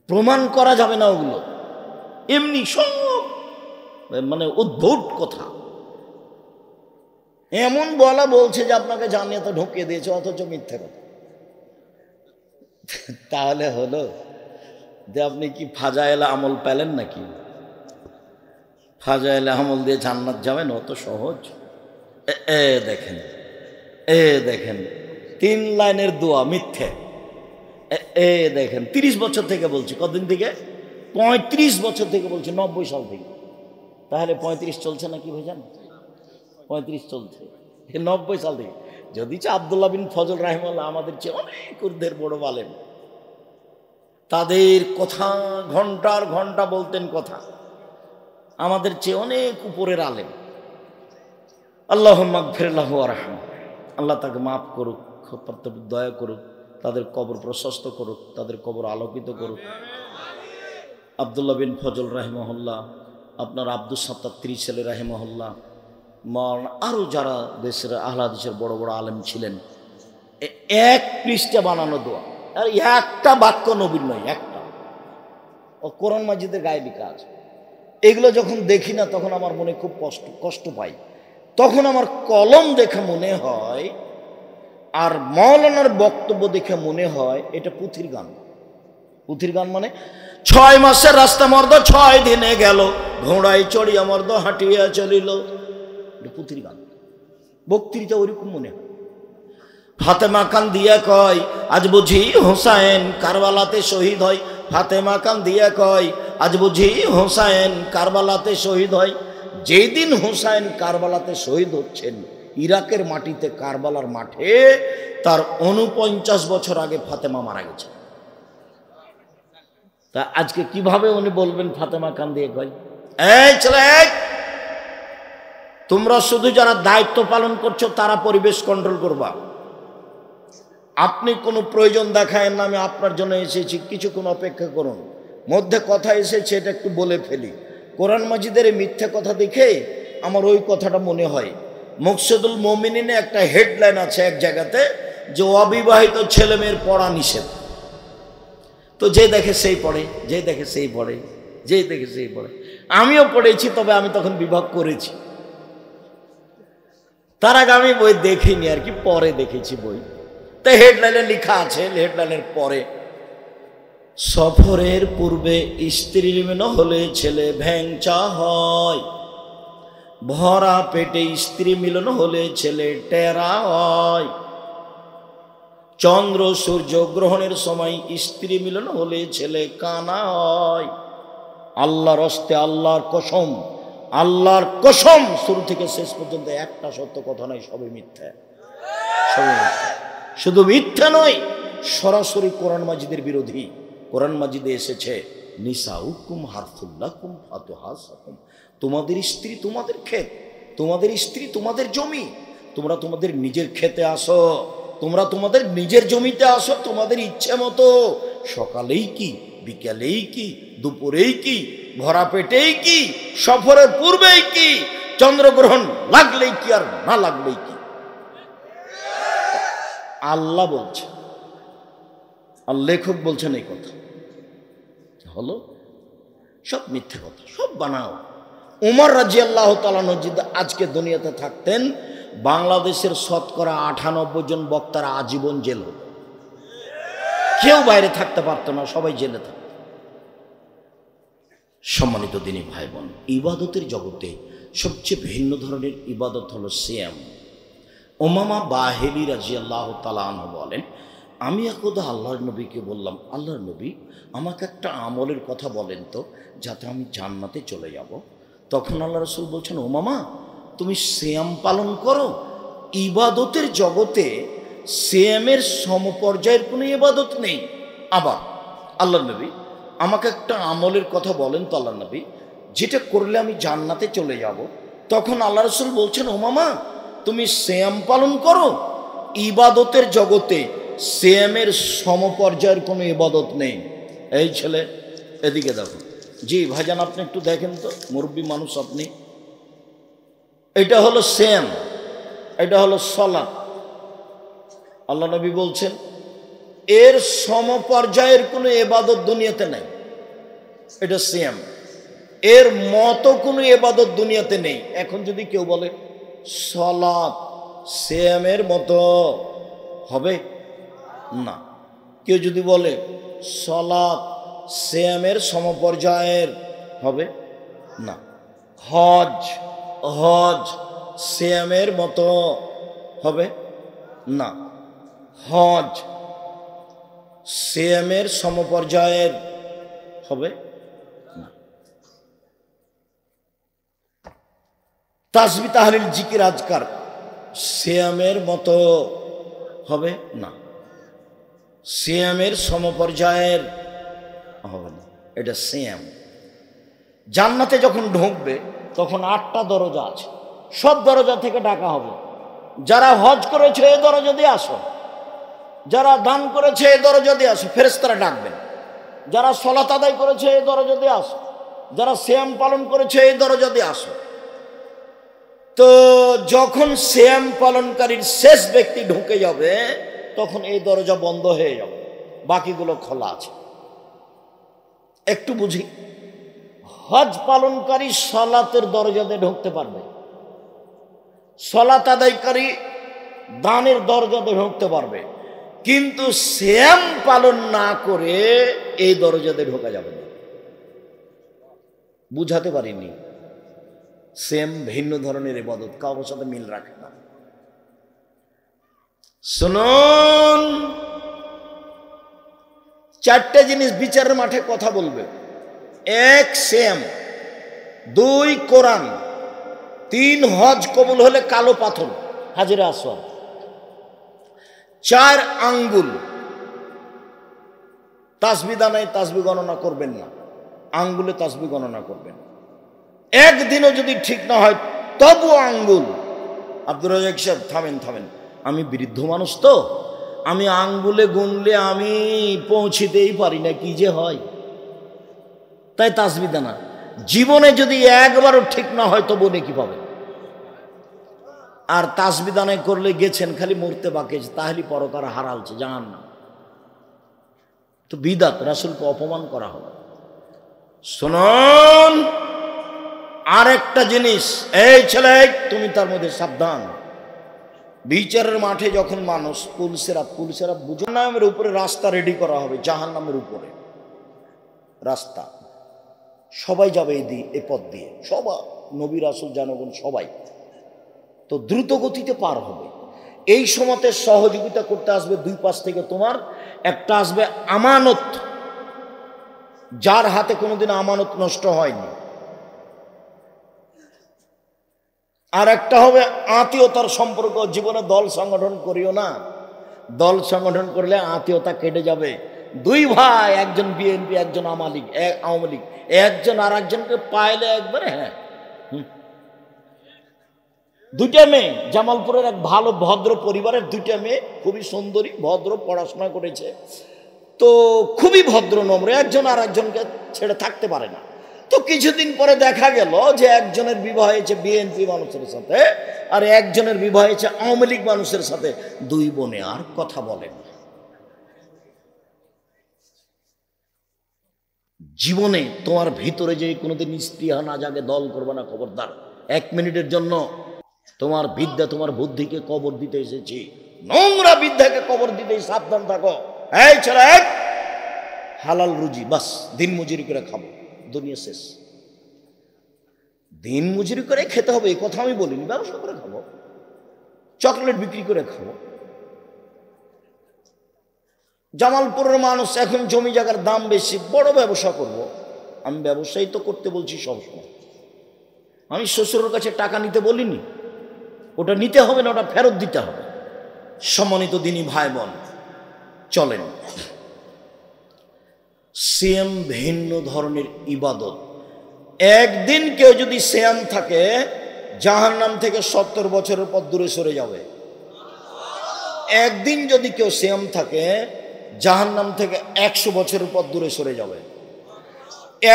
S1: প্রমাণ করা যাবে না ওগুলো। এমনি সব মানে অদ্ভুত কথা এমন বলা বলছে যে আপনাকে জানিয়ে তো ঢুকিয়ে দিয়েছে, অথচ মিথ্যে কথা। তাহলে হলো যে আপনি কি ফাজাইল আমল পেলেন নাকি? ফাজাইল আমল দিয়ে জান্নাত যাবেন অত সহজ? দেখেন দেখেন 3 লাইনের দোয়া মিথ্যে। দেখেন 30 বছর থেকে বলছি। কতদিন থেকে? 35 বছর থেকে বলছি, 90 সাল থেকে। তাহলে 35 চলছে না কি ভাইজান? 35 চলছে 90 সাল থেকে। যদি আব্দুল্লাহ বিন ফজল রাহিমাহুল্লাহ আমাদের চেয়ে অনেক ঊর্ধ্বের বড় আলেম, তাদের কথা ঘন্টার ঘন্টা বলতেন কথা, আমাদের চেয়ে অনেক উপরের আলেম। আল্লাহুম্মা গফির লাহু ওয়ারহামহু, আল্লাহ তাকে মাফ করুক, দয়া করুক, তাদের কবর প্রশস্ত করুক, তাদের কবর আলোকিত করুক। আব্দুল্লাহ বিন ফজল রাহিমাহুল্লাহ, আপনার আব্দুস সাত্তার ত্রিশালী রাহিমাহুল্লাহ, আরও যারা দেশের আহলে হাদিসের বড় বড় আলেম ছিলেন, এক পৃষ্ঠা বানানো দোয়া, আর একটা বাক্য নবীর নয়, একটা। ও কোরআন মাজিদের গায়ে লেখা আছে। এগুলো যখন দেখি না তখন আমার মনে খুব কষ্ট পাই। তখন আমার কলম দেখে মনে হয়, আর মাওলানার বক্তব্য দেখে মনে হয় এটা পুঁথির গান। পুঁথির গান মানে 6 মাসের রাস্তা মর্দ 6 দিনে গেল, ঘোড়ায় চড়িয়া মর্দ হাঁটিয়া চলিল। এটা পুঁথির গান, বক্তৃতা ওইরকম মনে হয়। ফাতেমা কান দিয়া কয়, আজ বুঝি হোসাইন কারবালাতে শহীদ হয়। ফাতেমা কান দিয়া কয়, আজ বুঝি হোসাইন কারবালাতে শহীদ হয়। যেই দিন হোসাইন কারবালাতে শহীদ হচ্ছেন, ইরাকের মাটিতে কারবালার মাঠে, তার 49 বছর আগে ফাতেমা মারা গেছে। তা আজকে কিভাবে উনি বলবেন ফাতেমা কান দিয়ে কয়? এই ছেলে, তোমরা শুধু যারা দায়িত্ব পালন করছো তারা পরিবেশ কন্ট্রোল করবা। আপনি কোনো প্রয়োজন দেখায় না, আমি আপনার জন্য এসেছি, কিছুক্ষণ অপেক্ষা করুন। মধ্যে কথা এসেছে, এটা একটু বলে ফেলি। কোরআন মাজিদের মিথ্যে কথা দেখে আমার ওই কথাটা মনে হয়। মুকসিদুল মুমিনিনে একটা হেডলাইন আছে এক জায়গাতে, যে অবিবাহিত ছেলে মেয়ের পড়া নিষেধ। তো যে দেখে সেই পড়ে, যে দেখে সেই পড়ে, যে দেখে সেই পড়ে। আমিও পড়েছি, তবে আমি তখন বিভাগ করেছি। তার আগে আমি বই দেখিনি আর কি, পরে দেখেছি বই। তো হেডলাইনে লেখা আছে, হেডলাইনের পরে, সফরের পূর্বে স্ত্রী মিলন হলে ছেলে ভ্যাংচা হয়, ভরা পেটে স্ত্রী মিলন হলে ছেলে টেরা হয়, চন্দ্র সূর্য গ্রহণের সময় স্ত্রী মিলন হলে ছেলে কানা হয়। আল্লাহর হস্তে, আল্লাহর কসম, আল্লাহর কসম, শুরু থেকে শেষ পর্যন্ত একটা সত্য কথা নয়, সবই মিথ্যা। সবই মিথ্যা। শুধু মিথ্যা নয়, সরাসরি কোরআন মাজিদের বিরোধী। কোরআন মাজিদে এসেছে, নিসাউকুম হারথুল্লাকুম ফাতুহাসাকুম, তোমাদের স্ত্রী তোমাদের ক্ষেত, তোমাদের স্ত্রী তোমাদের জমি। তোমরা তোমাদের নিজের ক্ষেতে আসো, তোমরা তোমাদের নিজের জমিতে আসো তোমাদের ইচ্ছে মতো। সকালেই কি, বিকালেই কি, দুপুরেই কি, ভরা পেটেই কি, সফরের পূর্বেই কি, চন্দ্রগ্রহণ লাগলেই কি আর না লাগলেই কি। আল্লাহ বলছে, আর লেখক বলছেন এই কথা হলো সব মিথ্যে কথা, সব বানাও। উমর রাদিয়াল্লাহু তাআলা যদি আজকে দুনিয়াতে থাকতেন, বাংলাদেশের শতকরা 98 জন বক্তার আজীবন জেল হতো। কেউ বাইরে থাকতে পারতো না, সবাই জেলে থাকত। সম্মানিত দিনী ভাই বোন, ইবাদতের জগতে সবচেয়ে ভিন্ন ধরনের ইবাদত হলো সিয়াম। উমামা বাহিলী রাদিয়াল্লাহু তাআলা আনহু বলেন, আমি একদা আল্লাহর নবীকে বললাম, আল্লাহর নবী, আমাকে একটা আমলের কথা বলেন তো, যাতে আমি জান্নাতে চলে যাব। তখন আল্লাহ রাসূল বলছেন, উমামা, তুমি সিয়াম পালন করো। ইবাদতের জগতে সিয়ামের সমপর্যায়ের কোনো ইবাদত নেই। আবার আল্লাহর নবী, আমাকে একটা আমলের কথা বলেন তো আল্লাহর নবী, যেটা করলে আমি জান্নাতে চলে যাব। তখন আল্লাহ রাসূল বলছেন, উমামা, তুমি সিয়াম পালন করো। ইবাদতের জগতে সিয়ামের সমপর্যায়ের কোনো ইবাদত নেই। এই ছেলে, এদিকে দেখো। জি ভাইজান, আপনি একটু দেখেন তো, মুরব্বী মানুষ আপনি। এটা হলো সিয়াম, এটা হলো সালাত। আল্লাহ নবী বলছেন, এর সমপর্যায়ের কোনো ইবাদত দুনিয়াতে নাই। এটা সিয়াম, এর মতো কোনো ইবাদত দুনিয়াতে নেই। এখন যদি কেউ বলে সালাত সিয়ামের মতো, হবে না। কেউ যদি বলে সালাত সিয়ামের সমপর্যায়ের, হবে না। হজ হজ সিয়ামের মতো হবে না, হজ সিয়ামের সমপর্যায়ের হবে না। তাসবিহ তাহলিল জিকির আজকার সিয়ামের মতো হবে না, সিয়ামের সমপর্যায়ের হবে না। এটা সিয়াম। জান্নাতে যখন ঢুকবে তখন 8টা দরজা আছে, সব দরজা থেকে ডাকা হবে, যারা হজ করেছে এই দরজা দিয়ে আসো, যারা দান করেছে এই দরজা দিয়ে আসো, ফেরেশতারা ডাকবেন। যারা সালাত আদায় করেছে এই দরজা দিয়ে আসো, যারা সিয়াম পালন করেছে এই দরজা দিয়ে আসো। তো যখন সিয়াম পালনকারীর শেষ ব্যক্তি ঢুকে যাবে তখন এই দরজা বন্ধ হয়ে যাবে, বাকিগুলো খোলা আছে। একটু বুঝি, হজ পালনকারী সালাতের দরজা দিয়ে ঢুকতে পারবে, সালাত আদায়কারী দানের দরজা দিয়ে ঢুকতে পারবে, কিন্তু সিয়াম পালন না করে এই দরজা দিয়ে ঢোকা যাবে না। বুঝাতে পারিনি? সেম ভিন্ন ধরনের ইবাদত, কারোর সাথে মিল রাখে না। শুনুন, 4টে জিনিস বিচারের মাঠে কথা বলবে। 1 সিয়াম, 2 কোরআন, 3 হজ কবুল হলে কালো পাথর হাজরে আসওয়াদ, 4 আঙ্গুল। তাসবিহ দানায় তাসবিহ গণনা করবেন না, আঙ্গুলে তাসবিহ গণনা করবেন। একদিনও যদি ঠিক না হয় তবু আঙ্গুল। আব্দুর রাজ্জাক সাহেব থামেন, আমি বৃদ্ধ মানুষ তো, আমি আঙ্গুলে গুনলে আমি পৌঁছিতেই পারি না, কি যে হয়। তাই তাসবিহ দানা জীবনে যদি একবারও ঠিক না হয় তবু নেকি পাবেন। আর তাসবিহ দানায় করলে গেছেন খালি মরতে বাকি আছে, তাহলে পরকার হারালছে জাহান্নাম। তো বিদাত, রাসূলকে অপমান করা হবে। শুনুন আরেকটা জিনিস, এই ছেলে তুমি তার মধ্যে সাবধান। বিচারের মাঠে যখন মানুষ পুলসেরাত জাহান্নামের উপরে রাস্তা রেডি করা হবে, জাহান্নামের উপরে রাস্তা, সবাই যাবে এই পথ দিয়ে, সবাই, নবী রাসূল জনগণ সবাই। তো দ্রুত গতিতে পার হবে। এই সময়তে সহযোগিতা করতে আসবে 2 পাশ থেকে তোমার। একটা আসবে আমানত, যার হাতে কোনোদিন আমানত নষ্ট হয়নি। আর একটা হবে আত্মীয়তার সম্পর্ক। জীবনে দল সংগঠন করিও না, দল সংগঠন করলে আত্মীয়তা কেটে যাবে। 2 ভাই, একজন বিএনপি একজন আওয়ামী লীগ, একজন আর একজনকে পাইলে একবারে হ্যাঁ। 2টা মেয়ে, জামালপুরের এক ভালো ভদ্র পরিবারের 2টা মেয়ে, খুবই সুন্দরী, ভদ্র, পড়াশোনা করেছে, তো খুবই ভদ্র নম্র, একজন আর একজনকে ছেড়ে থাকতে পারে না। তো কিছুদিন পরে দেখা গেল যে একজনের বিবাহ হয়েছে বিএনপি মানুষের সাথে, আর একজনের বিবাহ হয়েছে আওয়ামী লীগ মানুষের সাথে। 2 বোনে আর কথা বলেন। জীবনে তোমার ভিতরে যে কোনোদিন স্পৃহা না জাগে, দল করবে না, খবরদার। 1 মিনিটের জন্য তোমার বিদ্যা তোমার বুদ্ধিকে কবর দিতে এসেছি, নোংরা বিদ্যাকে কবর দিতে সাবধান থাকো। এই ছেলে, হালাল রুজি, বাস দিন মজুরি করে খাবো, দুনিয়া শেষ। দিন মজুরি করে খেতে হবে এই কথা আমি বলিনি, ব্যবসা করে খাবো, চকলেট বিক্রি করে খাবো। জামালপুরের মানুষ এখন জমি জায়গার দাম বেশি, বড় ব্যবসা করব। আমি ব্যবসায়ী তো করতে বলছি সবসময়, আমি শ্বশুরের কাছে টাকা নিতে বলিনি। ওটা নিতে হবে না, ওটা ফেরত দিতে হবে। সম্মানিত দিনী ভাই বোন, চলেন, সিয়াম ভিন্ন ধরনের ইবাদত। একদিন কেউ যদি সিয়াম থাকে জাহান্নাম থেকে 70 বছরের পর দূরে সরে যাবে। একদিন যদি কেউ সিয়াম থাকে জাহান্নাম থেকে 100 বছরের পর দূরে সরে যাবে।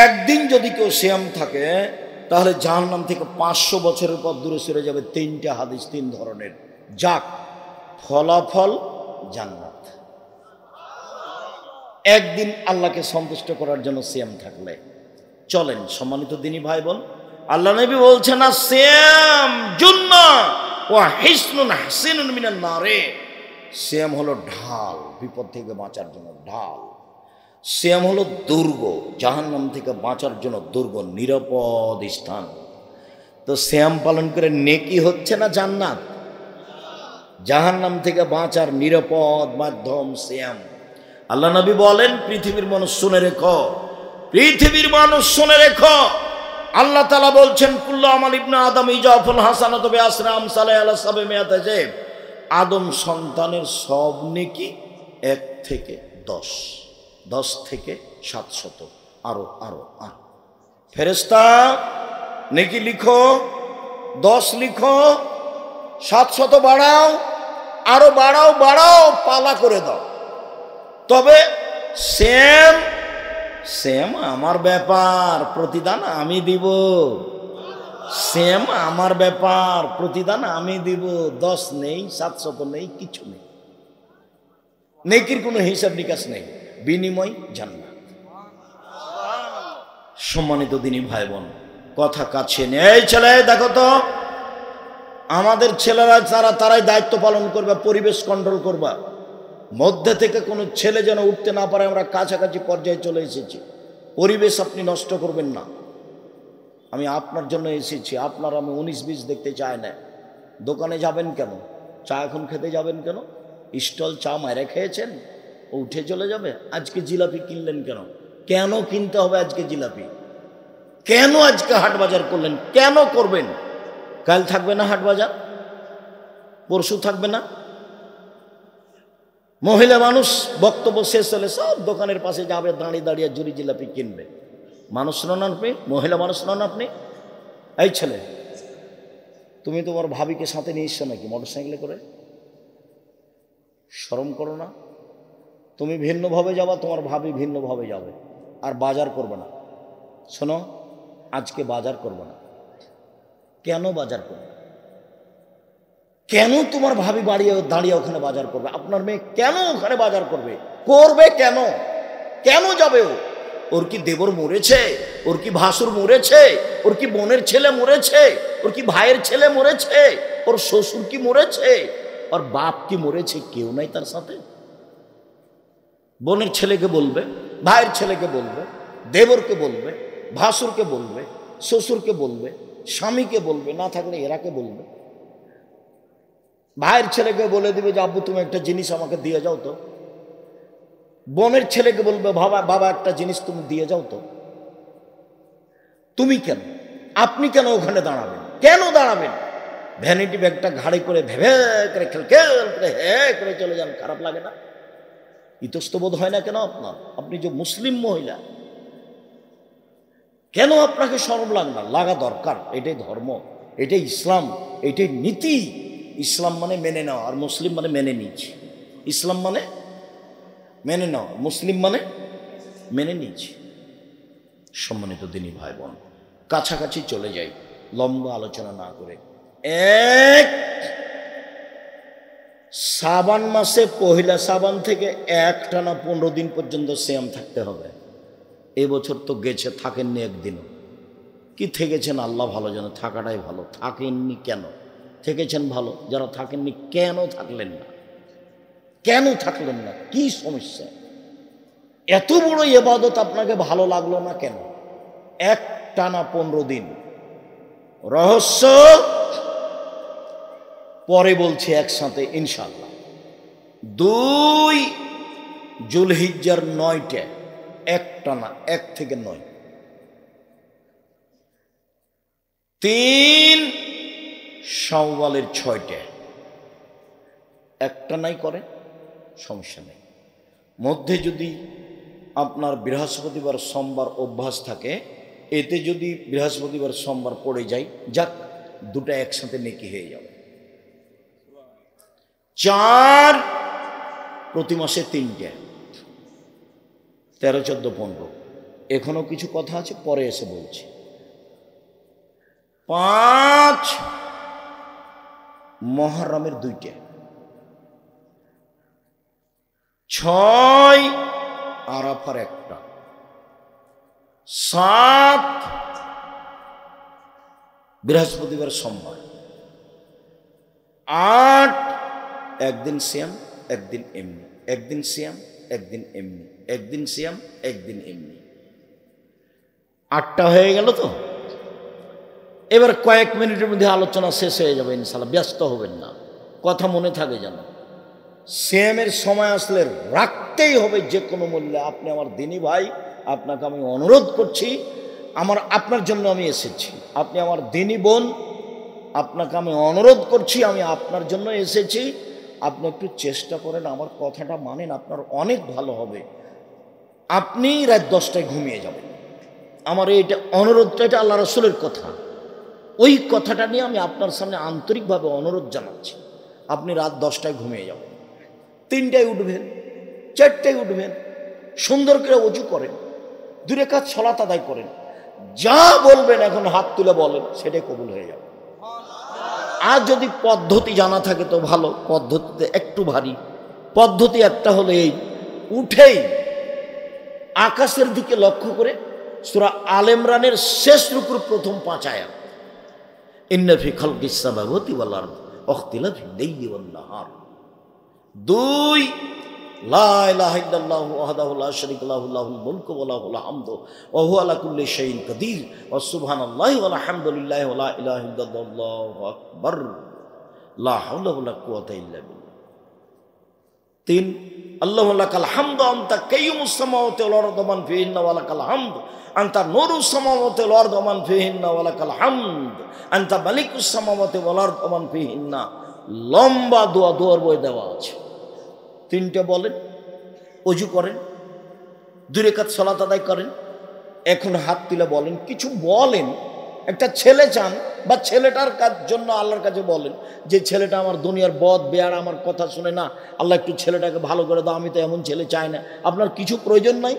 S1: একদিন যদি কেউ সিয়াম থাকে তাহলে জাহান্নাম থেকে 500 বছরের পর দূরে সরে যাবে। 3টা হাদিস 3 ধরনের। যাক, ফলাফল জান্নাত। একদিন আল্লাহকে সন্তুষ্ট করার জন্য সিয়াম থাকলে চলেন। সম্মানিত দিনী ভাই বোন, আল্লাহ নবী বলছেন না, সিয়াম জুন্নাহ ওয়া হিসনুন হাসিনুন মিনান নারে। সিয়াম হলো ঢাল, বিপদ থেকে বাঁচার জন্য ঢাল। সিয়াম হলো দুর্গ, জাহান্নাম থেকে বাঁচার জন্য দুর্গ, নিরাপদ স্থান। তো সিয়াম পালন করে নেকি হচ্ছে না জান্নাত? জাহান্নাম থেকে বাঁচার নিরাপদ মাধ্যম সিয়াম। আল্লাহ নবী বলেন, পৃথিবীর মানুষ শুনে রেখো, পৃথিবীর মানুষ শুনে রেখো, আল্লাহ তাআলা বলছেন কুল্লু আমাল ইবনে আদম ইজাফুল হাসানাতু বিআশরি আমসালিহা আলা সাবঈমিয়াতি যায়ব। আদম সন্তানের সব নেকি 1 থেকে 10, 10 থেকে 700, আরো আরো আরো। ফেরেশতা নেকি লিখো, 10 লিখো, 700 বাড়াও, আরো বাড়াও বাড়াও, পালা করে দাও। তবে সেম সেম আমার ব্যাপার, প্রতিদান আমি দিব। সেম আমার ব্যাপার, প্রতিদান আমি দিব। 10 নেই, 700 নেই, কিছু নেই, নেকির কোনো হিসাব নিকাশ নেই, বিনিময় জান্নাত। সম্মানিত দিনী ভাই বোন, কথা কাছে নেই। ছেলে দেখো তো, আমাদের ছেলেরা তারাই দায়িত্ব পালন করবে, পরিবেশ কন্ট্রোল করবা, মধ্যে থেকে কোনো ছেলে যেন উঠতে না পারে। আমরা কাছাকাছি পর্যায়ে চলে এসেছি, পরিবেশ আপনি নষ্ট করবেন না। আমি আপনার জন্য এসেছি, আপনার আমি 19-20 দেখতে চাই না। দোকানে যাবেন কেন? চা এখন খেতে যাবেন কেন? স্টল চা মায়েরা খেয়েছেন, ও উঠে চলে যাবে। আজকে জিলাপি কিনলেন কেন? কেন কিনতে হবে আজকে জিলাপি? কেন আজকে হাট বাজার করলেন? কেন করবেন? কাল থাকবে না হাট বাজার, পরশু থাকবে না। মহিলা মানুষ বক্তব্য শেষ হলে সব দোকানের পাশে যাবে, দাঁড়িয়ে দাঁড়িয়ে জুড়ি জিলাপি কিনবে। মানুষ নন আপনি? মহিলা মানুষ নন আপনি? এই ছেলে, তুমি তোমার ভাবিকে সাথে নিয়ে এসছো নাকি মোটরসাইকেলে করে? শরম করো না? তুমি ভিন্নভাবে যাবা, তোমার ভাবি ভিন্নভাবে যাবে, আর বাজার করবে না। শোনো, আজকে বাজার করবে না। কেন বাজার করবে? কেন তোমার ভাবি দাঁড়িয়ে ওখানে বাজার করবে? আপনার মেয়ে কেন ওখানে বাজার করবে? করবে কেন? কেন যাবে ও? ওর কি দেবর মরেছে? ওর কি ভাসুর মরেছে? ওর কি বোনের ছেলে মরেছে? ওর কি ভাইয়ের ছেলে মরেছে? ওর শ্বশুর কি মরেছে? ওর বাপ কি মরেছে? কেউ নাই তার সাথে। বোনের ছেলেকে বলবে, ভাইয়ের ছেলেকে বলবে, দেবরকে বলবে, ভাসুরকে বলবে, শ্বশুরকে বলবে, স্বামীকে বলবে, না থাকলে এরাকে বলবে। ভাইয়ের ছেলেকে বলে দিবে যে আব্বু তুমি একটা জিনিস আমাকে দিয়ে যাও তো। বোনের ছেলেকে বলবে বাবা একটা জিনিস তুমি দিয়ে যাও তো। তুমি কেন, আপনি কেন ওখানে দাঁড়াবেন? কেন দাঁড়াবেন? ভ্যানিটি ব্যাগটা ঘাড়ে করে ভেবে করে খেল করে করে চলে যান, খারাপ লাগে না? ইতস্তবোধ হয় না কেন আপনার? আপনি যে মুসলিম মহিলা, কেন আপনাকে শরম লাগে না? লাগা দরকার। এটাই ধর্ম, এটাই ইসলাম, এটাই নীতি। ইসলাম মানে মেনে নেওয়া, আর মুসলিম মানে মেনে নিয়েছি। ইসলাম মানে মেনে নেওয়া, মুসলিম মানে মেনে নিয়েছি। সম্মানিত দিনী ভাই বোন, কাছাকাছি চলে যাই, লম্বা আলোচনা না করে। শ্রাবণ মাসে পহিলা শ্রাবণ থেকে একটানা 15 দিন পর্যন্ত সিয়াম থাকতে হবে। এবছর তো গেছে, থাকেননি একদিনও। কি থেকেছেন আল্লাহ ভালো জানে, থাকাটাই ভালো। থাকেননি কেন? থেকেছেন ভালো। যারা থাকেননি কেন থাকলেন না? কেন থাকলেন না? কি সমস্যা? এত বড় ইবাদত আপনাকে ভালো লাগলো না কেন? একটানা 15 দিন। রহস্য পরে বলছি একসাথে ইনশাআল্লাহ। 2 জুলহিজ্জার 9টা একটানা, 1 থেকে 9। 3 শাওয়ালের 6টা একটানাই করে, সমস্যা নেই। মধ্যে যদি আপনার বৃহস্পতিবার সোমবার অভ্যাস থাকে, এতে যদি বৃহস্পতিবার সোমবার পড়ে যায়, যাক, 2টা একসাথে নেকি হয়ে যাবে। 4 প্রতি মাসে 3টে, 13, 14, 15। এখনো কিছু কথা আছে, পরে এসে বলছি। 5 মুহররমের 2টে, 6 আরাফার 1টা, 7 বৃহস্পতিবার সোমবার, 8 একদিন সিয়াম একদিন এমনি, একদিন সিয়াম একদিন এমনি, একদিন সিয়াম একদিন এমনি। 8টা হয়ে গেল তো। এবার কয়েক মিনিটের মধ্যে আলোচনা শেষ হয়ে যাবে ইনশাআল্লাহ, ব্যস্ত হবেন না, কথা মনে থাকে যেন। সিএমের সময় আসলে রাখতেই হবে যে কোনো মূল্যে। আপনি আমার দিনী ভাই, আপনাকে আমি অনুরোধ করছি, আপনার জন্য আমি এসেছি। আপনি আমার দিনী বোন, আপনাকে আমি অনুরোধ করছি, আমি আপনার জন্য এসেছি। আপনি একটু চেষ্টা করেন, আমার কথাটা মানেন, আপনার অনেক ভালো হবে। আপনি রাত 10টায় ঘুমিয়ে যাবেন। আমার এইটা অনুরোধটা, এটা আল্লাহ রাসূলের কথা। ওই কথাটা নিয়ে আমি আপনার সামনে আন্তরিকভাবে অনুরোধ জানাচ্ছি। আপনি রাত 10টায় ঘুমিয়ে যাবেন, 3টায় উঠবেন, 4টায় উঠবেন, সুন্দর করে ওযু করেন, 2 রাকাত সালাত আদায় করেন, যা বলবেন এখন হাত তুলে বলেন, সেটাই কবুল হয়ে যাবে। আর যদি পদ্ধতি জানা থাকে তো ভালো, পদ্ধতিতে একটু ভারী। পদ্ধতি একটা হলো এই, উঠেই আকাশের দিকে লক্ষ্য করে সূরা আল ইমরানের শেষ রুকুর প্রথম 5 আয়াত, ইন্না ফি খালকিস সামাওয়াতি ওয়াল আরদি ওয়াখতিলাফিল লাইলি ওয়ান নাহার। 2 লা ইলাহা ইল্লাল্লাহু ওয়াহদাহু লা শারীকা লাহু লাহুল মুলকু ওয়া লাহুল হামদু ওয়া হুয়া আলা কুল্লি শাইইন কাদির ওয়া সুবহানাল্লাহি ওয়া আলহামদুলিল্লাহি ওয়া লা ইলাহা ইল্লাল্লাহু আকবার লা হাওলা ওয়া লা কুওয়াতা ইল্লা বিল্লাহ। 3 আল্লাহু লাকাল হামদু আনতা কাইয়ুমুস সামাওয়াতি ওয়াল আরদি ওয়া মান ফিহিন্না ওয়া লাকাল হামদু আনতা নূরুস সামাওয়াতি ওয়াল আরদি ওয়া মান ফিহিন্না ওয়া লাকাল হামদ আনতা মালিকুস সামাওয়াতি ওয়াল আরদি ওয়া মান ফিহিন্না। লম্বা দোয়া, দোয়ার বই দেওয়া আছে। 3টে বলেন, ওযু করেন, 2 রাকাত সালাত আদায় করেন। এখন হাত তুলে বলেন, কিছু বলেন। একটা ছেলে চান বা ছেলেটার জন্য আল্লাহর কাছে বলেন যে ছেলেটা আমার দুনিয়ার বদ বেয়ার, আমার কথা শুনে না, আল্লাহ একটু ছেলেটাকে ভালো করে দাও, আমি তো এমন ছেলে চাই না। আপনার কিছু প্রয়োজন নাই,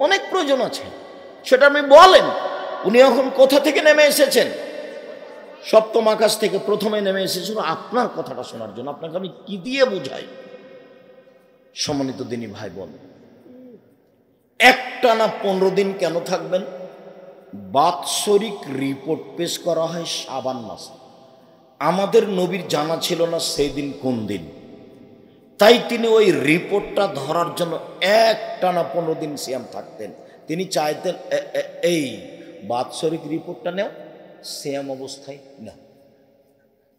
S1: অনেক প্রয়োজন আছে, সেটা আপনি বলেন। উনি এখন কোথা থেকে নেমে এসেছেন? 7ম আকাশ থেকে প্রথমে নেমে এসেছিল আপনার কথাটা শোনার জন্য। আপনাকে আমি কি দিয়ে বুঝাই? সম্মানিত দিনী ভাই বোন, একটানা 15 দিন কেন থাকবেন? বাৎসরিক রিপোর্ট পেশ করা হয় শাবান মাসে। আমাদের নবীর জানা ছিল না সেই দিন কোন দিন, তাই তিনি ওই রিপোর্টটা ধরার জন্য একটানা 15 দিন সিয়াম থাকতেন। তিনি চাইতেন এই বাৎসরিক রিপোর্টটা নেও, সিয়াম অবস্থায় নাও,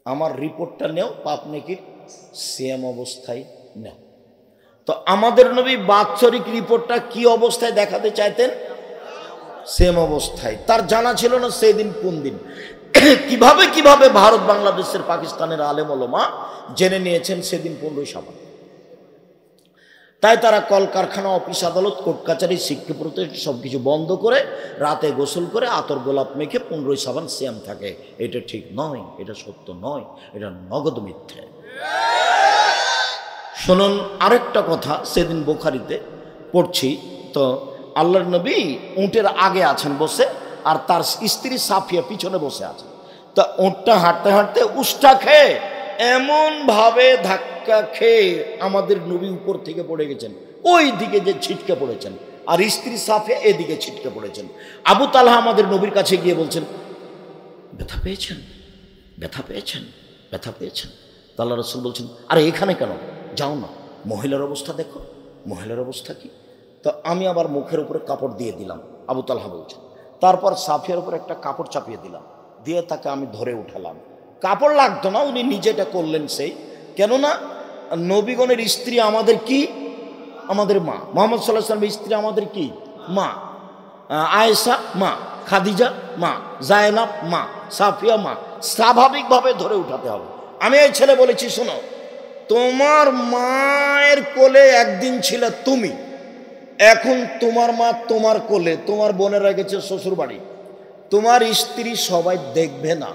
S1: আমার রিপোর্টটা নেও, পাপ নেকির সিয়াম অবস্থায় নাও। তো আমাদের নবী বাৎসরিক রিপোর্টটা কি অবস্থায় দেখাতে চাইতেন? সেম অবস্থায়। তার জানা ছিল না সেই দিন কোন দিন। কিভাবে কিভাবে ভারত, বাংলাদেশের, পাকিস্তানের আলেম ওলামা জেনে নিয়েছেন সেদিন 15 শাবান। তাই তারা কলকারখানা, অফিস আদালত, কোর্ট কাছারি, শিক্ষা প্রতিষ্ঠান সবকিছু বন্ধ করে রাতে গোসল করে আতর গোলাপ মেখে 15 শাবান সিয়াম থাকে। এটা ঠিক নয়, এটা সত্য নয়, এটা নগদ মিথ্যে। শুনুন আরেকটা কথা, সেদিন বুখারীতে পড়ছি, তো আল্লাহর নবী উটের আগে আছেন বসে, আর তার স্ত্রী সাফিয়া পিছনে বসে আছে। তা উটটা হাঁটতে হাঁটতে উষ্টা খেয়ে এমন ভাবে ধাক্কা খেয়ে আমাদের নবী উপর থেকে পড়ে গেছেন, ওই দিকে যে ছিটকে পড়েছেন, আর স্ত্রী সাফিয়া এদিকে ছিটকে পড়েছেন। আবু তালহা আমাদের নবীর কাছে গিয়ে বলছেন, ব্যথা পেয়েছেন, ব্যথা পেয়েছেন, ব্যথা পেয়েছেন। আল্লাহ রাসূল বলছেন, আরে এখানে কেন, যাও না, মহিলার অবস্থা দেখো, মহিলার অবস্থা কি। তো আমি আবার মুখের উপরে কাপড় দিয়ে দিলাম, আবু তালহা বলছেন। তারপর সাফিয়ার উপর একটা কাপড় চাপিয়ে দিলাম, দিয়ে তাকে আমি ধরে উঠালাম। কাপড় লাগতো না, উনি নিজেটা করলেন সেই। কেননা নবীগণের স্ত্রী আমাদের কি? আমাদের মা। মুহাম্মদ সাল্লাল্লাহু আলাইহি ওয়াসাল্লামের স্ত্রী আমাদের কি? মা। আয়েশা মা, খাদিজা মা, জায়নাব মা, সাফিয়া মা। স্বাভাবিকভাবে ধরে উঠাতে হবে। আমি এই ছেলে বলেছি, শোনো, তোমার মায়ের কোলে একদিন ছিলে তুমি, এখন তোমার মা তোমার কোলে, তোমার বোনেরা গেছে শ্বশুর বাড়ি, তোমার স্ত্রী সবাই দেখবে না,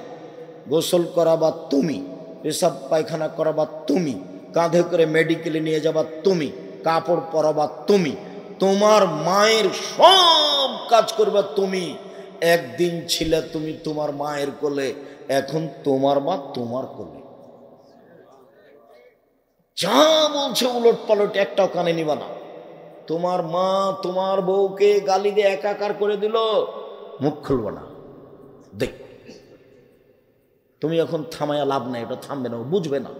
S1: গোসল করাবা তুমি, পেশাব পায়খানা করাবা তুমি, কাঁধে করে মেডিকেলে নিয়ে যাবা তুমি, কাপড় পরাবা তুমি, তোমার মায়ের সব কাজ করবা তুমি। একদিন ছিলে তুমি তোমার মায়ের কোলে, এখন তোমার মা তোমার কোলে। যা বলছে উলট পালট, একটাও কানে নিবা না। তোমার মা তোমার বউকে গালি দিয়ে একাকার করে দিল, মুখ খুলবো না। দেখ, তুমি এখন থামায়া লাভ নাই, এটা থামবে না, বুঝবে না।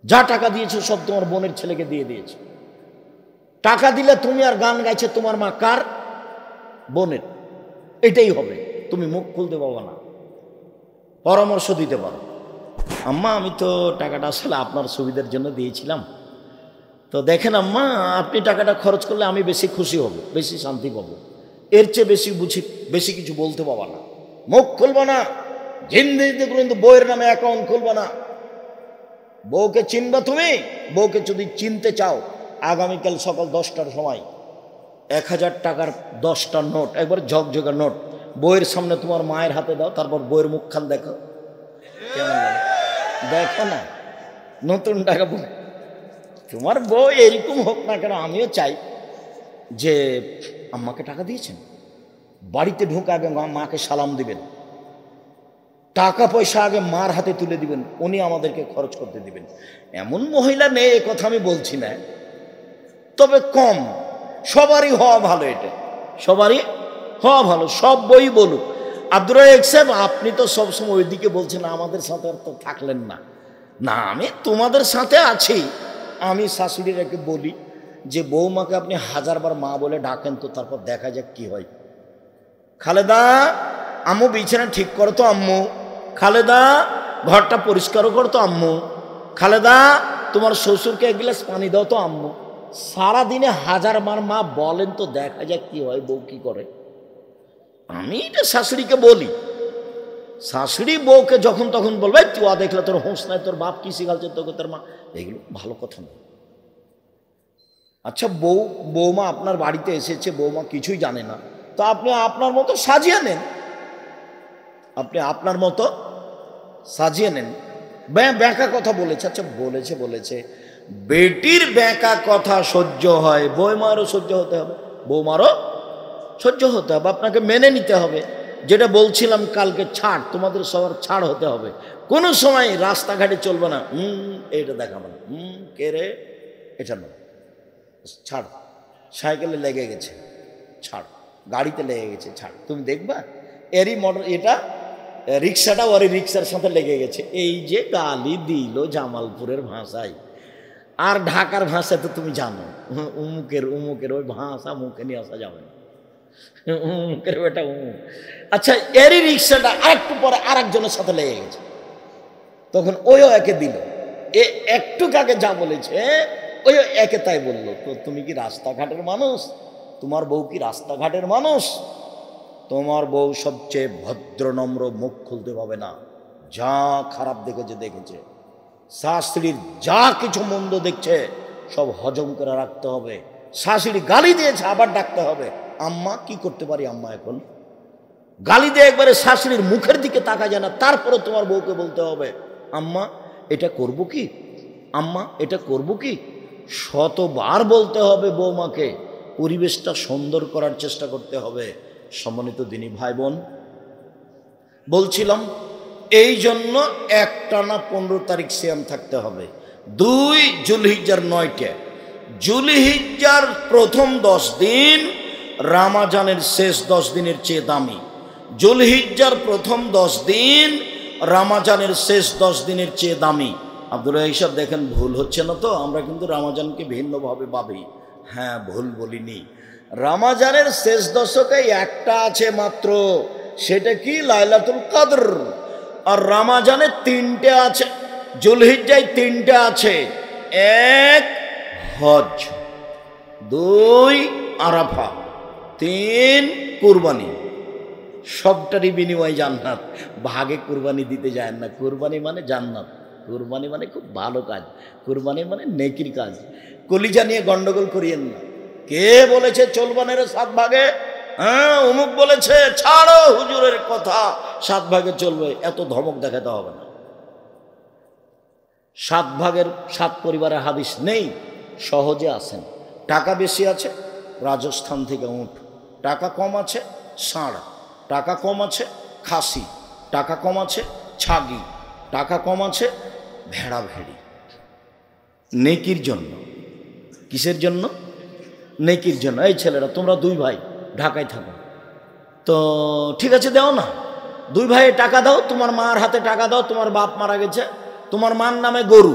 S1: যা টাকা দিয়েছে সব তোমার বোনের ছেলেকে দিয়ে দিয়েছে। টাকা দিলে তুমি আর গান গাইছে তোমার মা কার? বোনের। এটাই হবে, তুমি মুখ খুলতে পারবে না। পরামর্শ দিতে পারো। আম্মা আমি তো টাকাটা আসলে আপনার সুবিধার জন্য দিয়েছিলাম, তো দেখেন আম্মা আপনি টাকাটা খরচ করলে আমি বেশি খুশি হব, বেশি শান্তি পাবো, এর চেয়ে বেশি কিছু বলতে পাবা না, মুখ খুলবো না, জিন্দিগিতে কিন্তু বউয়ের নামে অ্যাকাউন্ট খুলবো না। বউকে চিনবা তুমি? বউকে যদি চিনতে চাও আগামীকাল সকাল 10টার সময় 1000 টাকার 10টা নোট, একবার ঝকঝকা নোট বইয়ের সামনে তোমার মায়ের হাতে দাও, তারপর বইয়ের মুখখান দেখো কেমন লাগে, দেখো না নতুন টাকা বই। তোমার বউ এরকম হোক না কেন, আমিও চাই যে আম্মাকে টাকা দিয়েছেন, বাড়িতে ঢুকে আগে মাকে সালাম দিবেন, টাকা পয়সা আগে মার হাতে তুলে দিবেন, উনি আমাদেরকে খরচ করতে দিবেন। এমন মহিলা নেই এ কথা আমি বলছি না, তবে কম, সবারই হওয়া ভালো, এটা সবারই হওয়া ভালো, সব বই বলুক। আব্দুর রাজ্জাক সাহেব আপনি তো সবসময় ওইদিকে বলছেন, আমাদের সাথে তো থাকলেন না। না, আমি তোমাদের সাথে আছি। আমি শাশুড়িরাকে বলি যে বৌমাকে আপনি 1000 বার মা বলে ডাকেন তো, তারপর দেখা যাক কি হয়। খালেদা আম্মু বিছানা ঠিক করো তো আম্মু, খালেদা ঘরটা পরিষ্কারও করো তো আম্মু, খালেদা তোমার শ্বশুরকে 1 গ্লাস পানি দাও তো আম্মু। সারাদিনে 1000 বার মা বলেন তো, দেখা যাক কি হয়, বউ কি করে। আমি এটা শাশুড়িকে বলি। শাশুড়ি বউকে যখন তখন বলবে তুই দেখলে তোর হোঁস নাই, তোর বাপ কি শিখালছে তোকে তোর মা, এগুলো ভালো কথা না। আচ্ছা বৌমা আপনার বাড়িতে এসেছে, বৌমা কিছুই জানে না, তো আপনি আপনার মতো সাজিয়ে নেন, আপনি আপনার মতো সাজিয়ে নেন। ব্যাঁকা কথা বলেছে, আচ্ছা বলেছে বেটির ব্যাঁকা কথা সহ্য হয়, বৌমারও সহ্য হতে হবে, বৌমারও সহ্য হতে হবে, আপনাকে মেনে নিতে হবে। যেটা বলছিলাম কালকে, ছাড়, তোমাদের সবার ছাড় হতে হবে। কোনো সময় রাস্তাঘাটে চলবে না এইটা দেখাবো না, কে রে এটা না, ছাড়, সাইকেলে লেগে গেছে ছাড়, গাড়িতে লেগে গেছে ছাড়, তুমি দেখবা এরই মোটর, এটা রিক্সাটা ওর রিক্সার সাথে লেগে গেছে। এই যে গালি দিল জামালপুরের ভাষায়, আর ঢাকার ভাষা তো তুমি জানো, উমুকের ওই ভাষা মুখে নিয়ে আসা যাবে না, উমুকের ওটা উমুক। আচ্ছা এরই রিক্সাটা আরেকটু পরে আরেকজনের সাথে লেগে গেছে, তখন ওইও একে দিল, এ একটু আগে যা বলেছে ওই একে তাই বললো। তো তুমি কি রাস্তাঘাটের মানুষ? তোমার বউ কি রাস্তাঘাটের মানুষ? তোমার বউ সবচেয়ে ভদ্র নম্র, মুখ খুলতে পাবে না, যা খারাপ দেখেছে, শাশুড়ির যা কিছু মন্দ দেখছে সব হজম করে রাখতে হবে। শাশুড়ি গালি দিয়েছে, আবার ডাকতে হবে, আম্মা কি করতে পারি আম্মা, এখন গালি দিয়ে একবারে শাশুড়ির মুখের দিকে তাকা যায় না, তারপরে তোমার বউকে বলতে হবে আম্মা এটা করব কি, আম্মা এটা করব কি, শতবার বলতে হবে বৌমাকে, পরিবেশটা সুন্দর করার চেষ্টা করতে হবে। সম্মানিত দিনী ভাই বোন, বলছিলাম এই জন্য একটানা 15 তারিখ সিয়াম থাকতে হবে। 2 জুলহিজ্জার 9টে, জুলহিজ্জার প্রথম 10 দিন রামাজানের শেষ 10 দিনের চেয়ে দামি, জুলহিজ্জার প্রথম 10 দিন রামাজানের শেষ 10 দিনের চেয়ে দামি। আব্দুল রাজ্জাক দেখেন ভুল হচ্ছে না তো, আমরা কিন্তু রামাজানকে ভিন্নভাবে ভাবি। হ্যাঁ ভুল বলিনি, রামাজানের শেষ দশকে একটা আছে মাত্র, সেটা কি লাইলাতুল কদর। আর রামাজানে 3টে আছে, জুলহিজ্জায় 3টে আছে, 1 হজ, 2 আরাফা, 3 কুরবানি। সবটারই বিনিময় জান্নাত, ভাগে কুরবানি দিতে যায় না। কুরবানি মানে জান্নাত, কুরবানি মানে খুব ভালো কাজ, কুরবানি মানে নেকির কাজ। কলিজা নিয়ে গন্ডগোল করিয়েন না। কে বলেছে চলবানের 7 ভাগে? হ্যাঁ অমুক বলেছে, ছাড়ো হুজুরের কথা, 7 ভাগে চলবে, এত ধমক দেখাতে হবে না। 7 ভাগের 7 পরিবারের হাদিস নেই, সহজে আসেন। টাকা বেশি আছে রাজস্থান থেকে উঠ, টাকা কম আছে ষাঁড়, টাকা কম আছে খাসি, টাকা কম আছে ছাগি, টাকা কম আছে ভেড়া ভেড়ি। নেকির জন্য, কিসের জন্য? নেকির জন্য। এই ছেলেরা তোমরা 2 ভাই ঢাকায় থাকো, তো ঠিক আছে দাও না, 2 ভাই টাকা দাও, তোমার মার হাতে টাকা দাও, তোমার বাপ মারা গেছে, তোমার মার নামে গরু,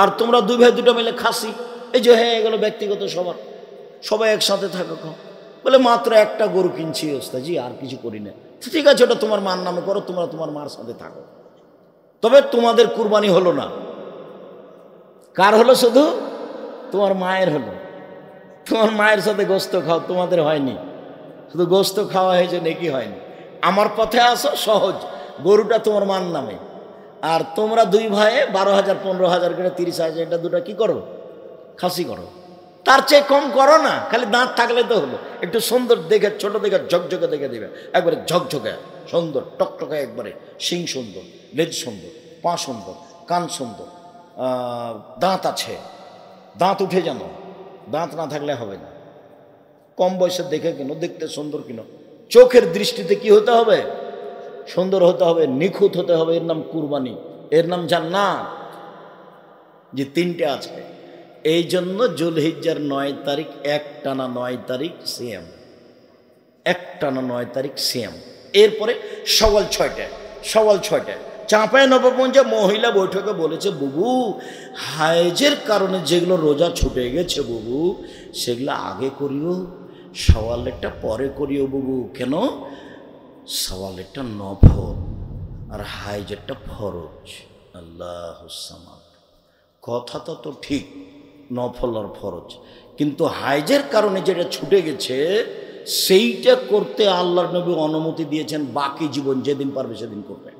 S1: আর তোমরা 2 ভাই 2টা মিলে খাসি। এই যে হ্যাঁ এগুলো ব্যক্তিগত, সবাই একসাথে থাকো। বলে মাত্র একটা গরু কিনছি ওস্তাজি, আর কিছু করি না। ঠিক আছে, ওটা তোমার মার নামে করো, তোমরা তোমার মার সাথে থাকো। তবে তোমাদের কুরবানি হলো না। কার হলো? শুধু তোমার মায়ের হলো। তোমার মায়ের সাথে গোস্ত খাও, তোমাদের হয়নি। শুধু গোস্ত খাওয়া হয়েছে, নেকি হয়নি। আমার পথে আসো, সহজ। গরুটা তোমার মার নামে, আর তোমরা দুই ভাইয়ে 12,000 15,000 করে 30,000 এটা দুটো কি করো? খাসি করো। তার চেয়ে কম করো না, খালি দাঁত থাকলে তো হলো। একটু সুন্দর দেখে, ছোট দেখে, ঝকঝকে দেখে দিবে, একবারে ঝকঝকে সুন্দর টকটকে, একবারে শিং সুন্দর, লেজ সুন্দর, পা সুন্দর, কান সুন্দর, দাঁত আছে, দাঁত উঠে জানো। দাঁত না থাকলে হবে না। কম বয়সে দেখে কিনো, দেখতে সুন্দর কিনো। চোখের দৃষ্টিতে কি হতে হবে? সুন্দর হতে হবে, নিখুঁত হতে হবে। এর নাম কুরবানি, এর নাম জান্নাত। যে তিনটে আছে, এই জন্য জুলহিজ্জার 9 তারিখ একটানা 9 তারিখ সিয়াম, একটানা 9 তারিখ সিয়াম। এরপরে সওয়াল 6টা, সওয়াল 6টা। চাঁপায় নবগঞ্জে মহিলা বৈঠকে বলেছে, বুবু হায়েজের কারণে যেগুলো রোজা ছুটে গেছে বুবু, সেগুলো আগে করিও, সওয়ালেরটা পরে করিও বুবু। কেন? সওয়ালেরটা নফল আর হায়েজেরটা ফরজ। আল্লাহুস সামাদ। কথা তো ঠিক, নফল আর ফরজ, কিন্তু হায়েজের কারণে যেটা ছুটে গেছে সেইটা করতে আল্লাহর নবী অনুমতি দিয়েছেন। বাকি জীবন যেদিন পারবে সেদিন করবে।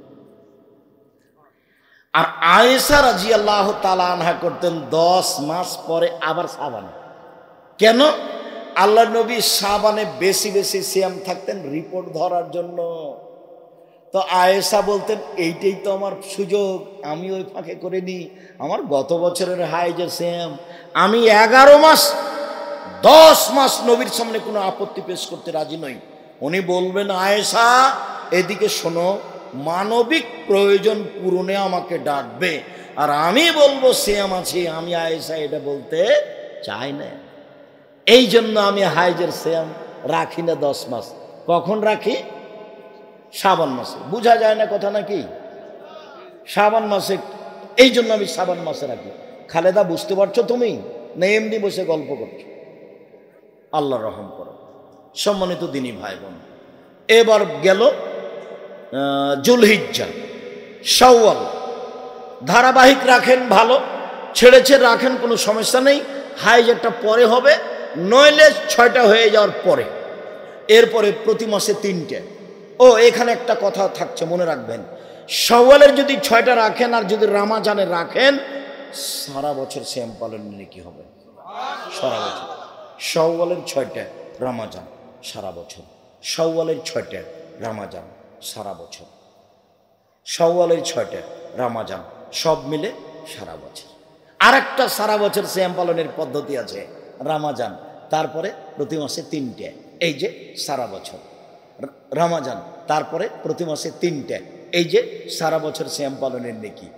S1: আর আয়েশা রাদিয়াল্লাহু তাআলা আনহা করতেন 10 মাস পরে আবার শাবানে। কেন? আল্লাহর নবী শাবানে বেশি বেশি সিয়াম থাকতেন রিপোর্ট ধরার জন্য। তো আয়েশা বলতেন, এইটাই তো আমার সুযোগ, আমি ওই ফাঁকে করে নিই। আমার গত বছরের হায়েজের সিয়াম, আমি 11 মাস 10 মাস নবীর সামনে কোনো আপত্তি পেশ করতে রাজি নই। উনি বলবেন, আয়েশা এদিকে শোনো, মানবিক প্রয়োজন পূরণে আমাকে ডাকবে, আর আমি বলবো সিয়াম আছি। আমি আয়েশা এটা বলতে চাই না। এই জন্য আমি হায়েজের সিয়াম রাখি না 10 মাস। কখন রাখি? শাবান মাসে। বোঝা যায় না কথা নাকি? শাবান মাসে। এই জন্য আমি শাবান মাসে রাখি। খালেদা, বুঝতে পারছো তুমি? না এমনি বসে গল্প করছো? আল্লাহ রহম করো। সম্মানিত দিনী ভাই বোন, এবার গেল জুলহিজ্জা, শাওয়াল। ধারাবাহিক রাখেন ভালো, ছেড়েছে রাখেন, কোনো সমস্যা নেই। হায়েজেরটা পরে হবে, নইলে 6টা হয়ে যাওয়ার পরে। এরপরে প্রতি মাসে 3টে। ও এখানে একটা কথা থাকছে, মনে রাখবেন। শাওয়ালের যদি 6টা রাখেন আর যদি রমজানে রাখেন, সারা বছর সিয়াম পালনের কি হবে? সারা বছর। শাওয়ালের 6টা, রমজান সারা বছর। শাওয়ালের 6টা, রমজান সারা বছর। শাওয়ালের 6টা, রমজান সব মিলে সারা বছর। আরেকটা সারা বছর সিয়াম পালনের পদ্ধতি আছে, রমজান, তারপরে প্রতি মাসে 3টে। এই যে সারা বছর রমজান, তারপরে প্রতি মাসে 3টে। এই যে সারা বছর সিয়াম পালনের নেকি।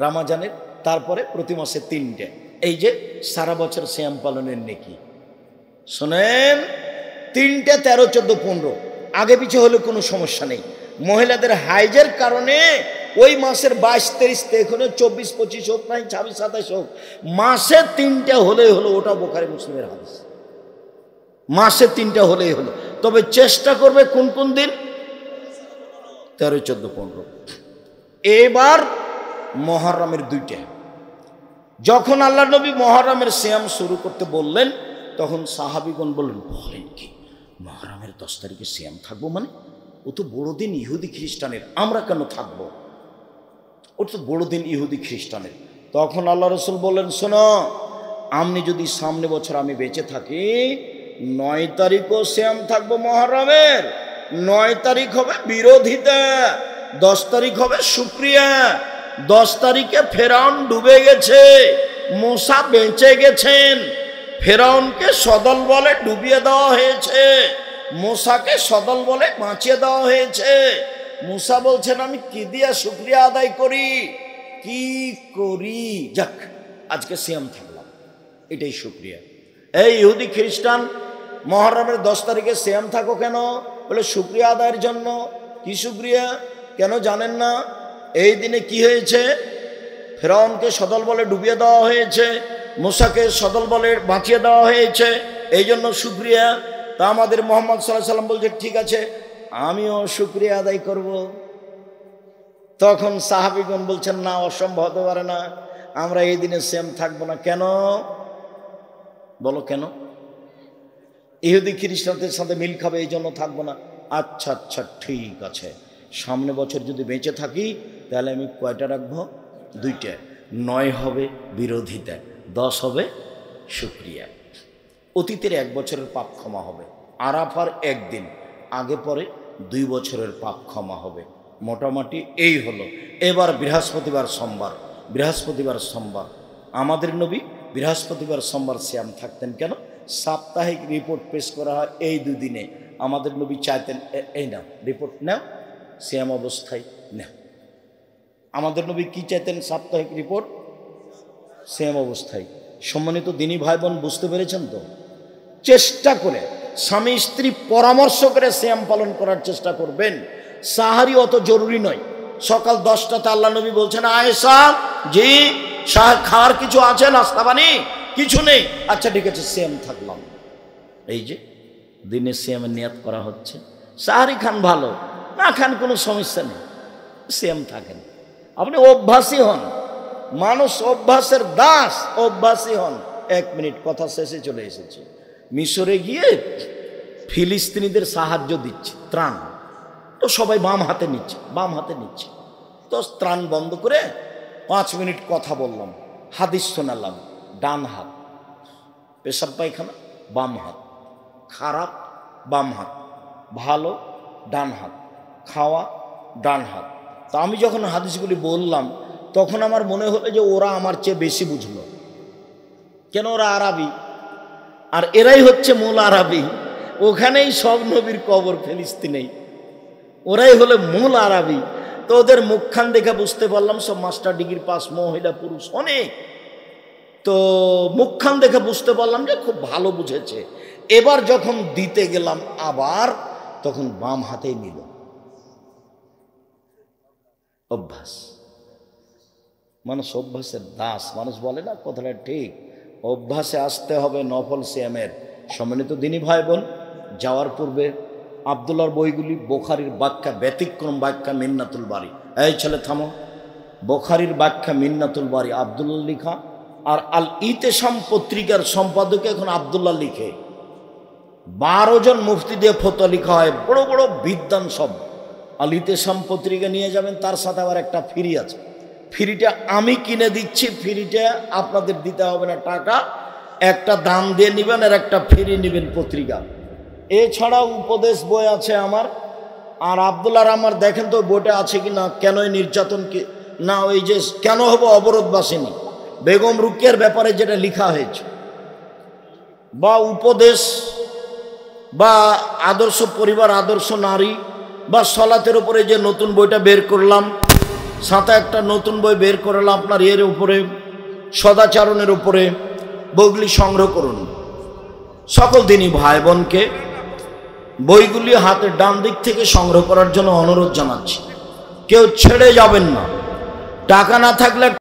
S1: রমজানের তারপরে প্রতি মাসে 3টে। এই যে সারা বছর সিয়াম পালনের নেকি। শোনেন, 3টে 13, 14, 15 আগে পিছে হলে কোনো সমস্যা নেই। মহিলাদের হাইজের কারণে ওই মাসের 22, 23, 24, 25 হোক, নাই 26, 27 হোক, মাসে 3টে হলেই হলো। ওটা বুখারী মুসলিমের হাদিস। মাসে 3টে হলেই হলো। তবে চেষ্টা করবে কোন কোন দিন? 13, 14, 15। এবার মুহররমের 2টে। যখন আল্লাহ নবী মুহররমের সিয়াম শুরু করতে বললেন, তখন সাহাবীগণ বললেন, বলেন কি মুহররমের 10 তারিখে সিয়াম থাকবো? মানে ও তো বড়দিন ইহুদি খ্রিস্টানের, আমরা কেন থাকবো? ওর তো বড়দিন ইহুদি খ্রিস্টানের। তখন আল্লাহ রসুল বললেন, শোনো, আপনি যদি সামনে বছর আমি বেঁচে থাকি, 9 তারিখও সিয়াম থাকবো মুহররমের। 9 তারিখ হবে বিরোধিতা, 10 তারিখ হবে শুকরিয়া। 10 তারিখে ফেরাউন ডুবে গেছে, মূসা বেঁচে গেছেন। ফেরাউনকে সদল বলে ডুবিয়ে দেওয়া হয়েছে, মূসাকে সদল বলে বাঁচিয়ে দেওয়া হয়েছে। মূসা বলছেন, আমি কি দিয়া শুকরিয়া আদায় করি, কি করি? যাক, আজকে সিয়াম থাকলাম, এটাই শুকরিয়া। এই ইহুদি খ্রিস্টান, মুহররমের 10 তারিখে সিয়াম থাকো কেন? বলে শুকরিয়া আদায়ের জন্য। কি শুকরিয়া? কেন জানেন না? এই দিনে কি হয়েছে? ফেরাউনকে সদল বলে ডুবিয়ে দেওয়া হয়েছে, মূসাকে সদল বলে বাঁচিয়ে দেওয়া হয়েছে, এই জন্য শুকরিয়া। তা আমাদের মুহাম্মদ সাল্লাল্লাহু আলাইহি ওয়াসাল্লাম বলছে, ঠিক আছে, আমিও শুকরিয়া আদায় করব। তখন সাহাবীগণ বলছেন, না, অসম্ভব হতে পারে না, আমরা এই দিনে সেম থাকবো না। কেন বলো, কেন? ইহুদি খ্রিস্টানদের সাথে মিল খাবে, এই জন্য থাকবো না। আচ্ছা আচ্ছা, ঠিক আছে, সামনে বছর যদি বেঁচে থাকি তাহলে আমি কয়টা রাখবো? 2টা। 9 হবে বিরোধিতা, 10 হবে শুকরিয়া। অতীতের 1 বছরের পাপ ক্ষমা হবে, আরাফার একদিন আগে পরে 2 বছরের পাপ ক্ষমা হবে। মোটামুটি এই হলো। এবার বৃহস্পতিবার সোমবার, বৃহস্পতিবার সোমবার আমাদের নবী বৃহস্পতিবার সোমবার সিয়াম থাকতেন। কেন? সাপ্তাহিক রিপোর্ট পেশ করা হয় এই 2 দিনে। আমাদের নবী চাইতেন, এই নাও রিপোর্ট নাও, সিয়াম অবস্থায় নাও। আমাদের নবী কি চাইতেন? সাপ্তাহিক রিপোর্ট সিয়াম অবস্থায়। সম্মানিত দিনী ভাই বোন, বুঝতে পেরেছেন তো? চেষ্টা করে স্বামী স্ত্রী পরামর্শ করে সিয়াম পালন করার চেষ্টা করবেন। সাহারি অত জরুরি নয়। সকাল 10টাতে আল্লাহ নবী বলছেন, আয়েশা জি খাওয়ার কিছু আছে, নাস্তা পানি কিছু নেই? আচ্ছা ঠিক আছে, সিয়াম থাকলাম। এই যে দিনে সিয়ামের নিয়াত করা হচ্ছে। সাহারি খান, ভালো, না খান কোনো সমস্যা নেই, সিয়াম থাকেন। আপনি অভ্যাসী হন, মানুষ অভ্যাসের দাস, অভ্যাসী হন। 1 মিনিট, কথা শেষে চলে এসেছে। মিশরে গিয়ে ফিলিস্তিনিদের সাহায্য দিচ্ছে, ত্রাণ। তো সবাই বাম হাতে নিচ্ছে, বাম হাতে নিচ্ছে। তো ত্রাণ বন্ধ করে 5 মিনিট কথা বললাম, হাদিস শোনালাম। ডান হাত পেশাব পায়খানা, বাম হাত খারাপ, বাম হাত ভালো, ডান হাত খাওয়া, ডান হাত। তো আমি যখন হাদিসগুলি বললাম তখন আমার মনে হলো যে ওরা আমার চেয়ে বেশি বুঝলো। কেন? ওরা আরবি, আর এরাই হচ্ছে মূল আরবি। ওখানেই সব নবীর কবর, ফিলিস্তিনেই। ওরাই হলো মূল আরবি। তো ওদের মুখখান দেখে বুঝতে পারলাম সব মাস্টার ডিগ্রি পাস, মহিলা পুরুষ অনেক। তো মুখখান দেখে বুঝতে পারলাম যে খুব ভালো বুঝেছে। এবার যখন দিতে গেলাম আবার, তখন বাম হাতেই নিল। অভ্যাস, মানুষ অভ্যাসের দাস। মানুষ বলে না, কথাটা ঠিক, অভ্যাসে আসতে হবে নফল সিয়ামের। সম্মানিত দিনী ভাই বোন, যাওয়ার পূর্বে আব্দুল্লাহর বইগুলি, বোখারির ব্যাখ্যা, ব্যতিক্রম ব্যাখ্যা মিন্নাতুল বারি। এই ছেলে থামো, বোখারির ব্যাখ্যা মিন্নাতুল বারি আব্দুল্লাহ লিখা, আর আল ইতেসাম পত্রিকার সম্পাদকে এখন আব্দুল্লাহ লিখে। 12 জন মুফতি দিয়ে ফতোয়া লিখা হয়, বড় বড় বিদ্বান সব। আল ইতেসাম পত্রিকা নিয়ে যাবেন, তার সাথে আবার একটা ফ্রি আছে। ফ্রিটা আমি কিনে দিচ্ছি, ফ্রিটা আপনাদের দিতে হবে না টাকা। একটা দাম দিয়ে নেবেন আর একটা ফ্রি নেবেন পত্রিকা। এছাড়াও উপদেশ বই আছে আমার আর আব্দুল্লাহর। আমার দেখেন তো বইটা আছে কি না, কেন নির্যাতন কি না, ওই যে কেন হবো অবরোধবাসিনী, বেগম রুকিয়ার ব্যাপারে যেটা লেখা হয়েছে, বা উপদেশ, বা আদর্শ পরিবার, আদর্শ নারী, বা সলাতের উপরে যে নতুন বইটা বের করলাম, সাথে একটা নতুন বই বের করলাম আপনার এর উপরে, সদাচারণের উপরে। বইগুলি সংগ্রহ করুন। সকল দিনই ভাই বোনকে বইগুলি হাতের ডান দিক থেকে সংগ্রহ করার জন্য অনুরোধ জানাচ্ছি। কেউ ছেড়ে যাবেন না। টাকা না থাকলে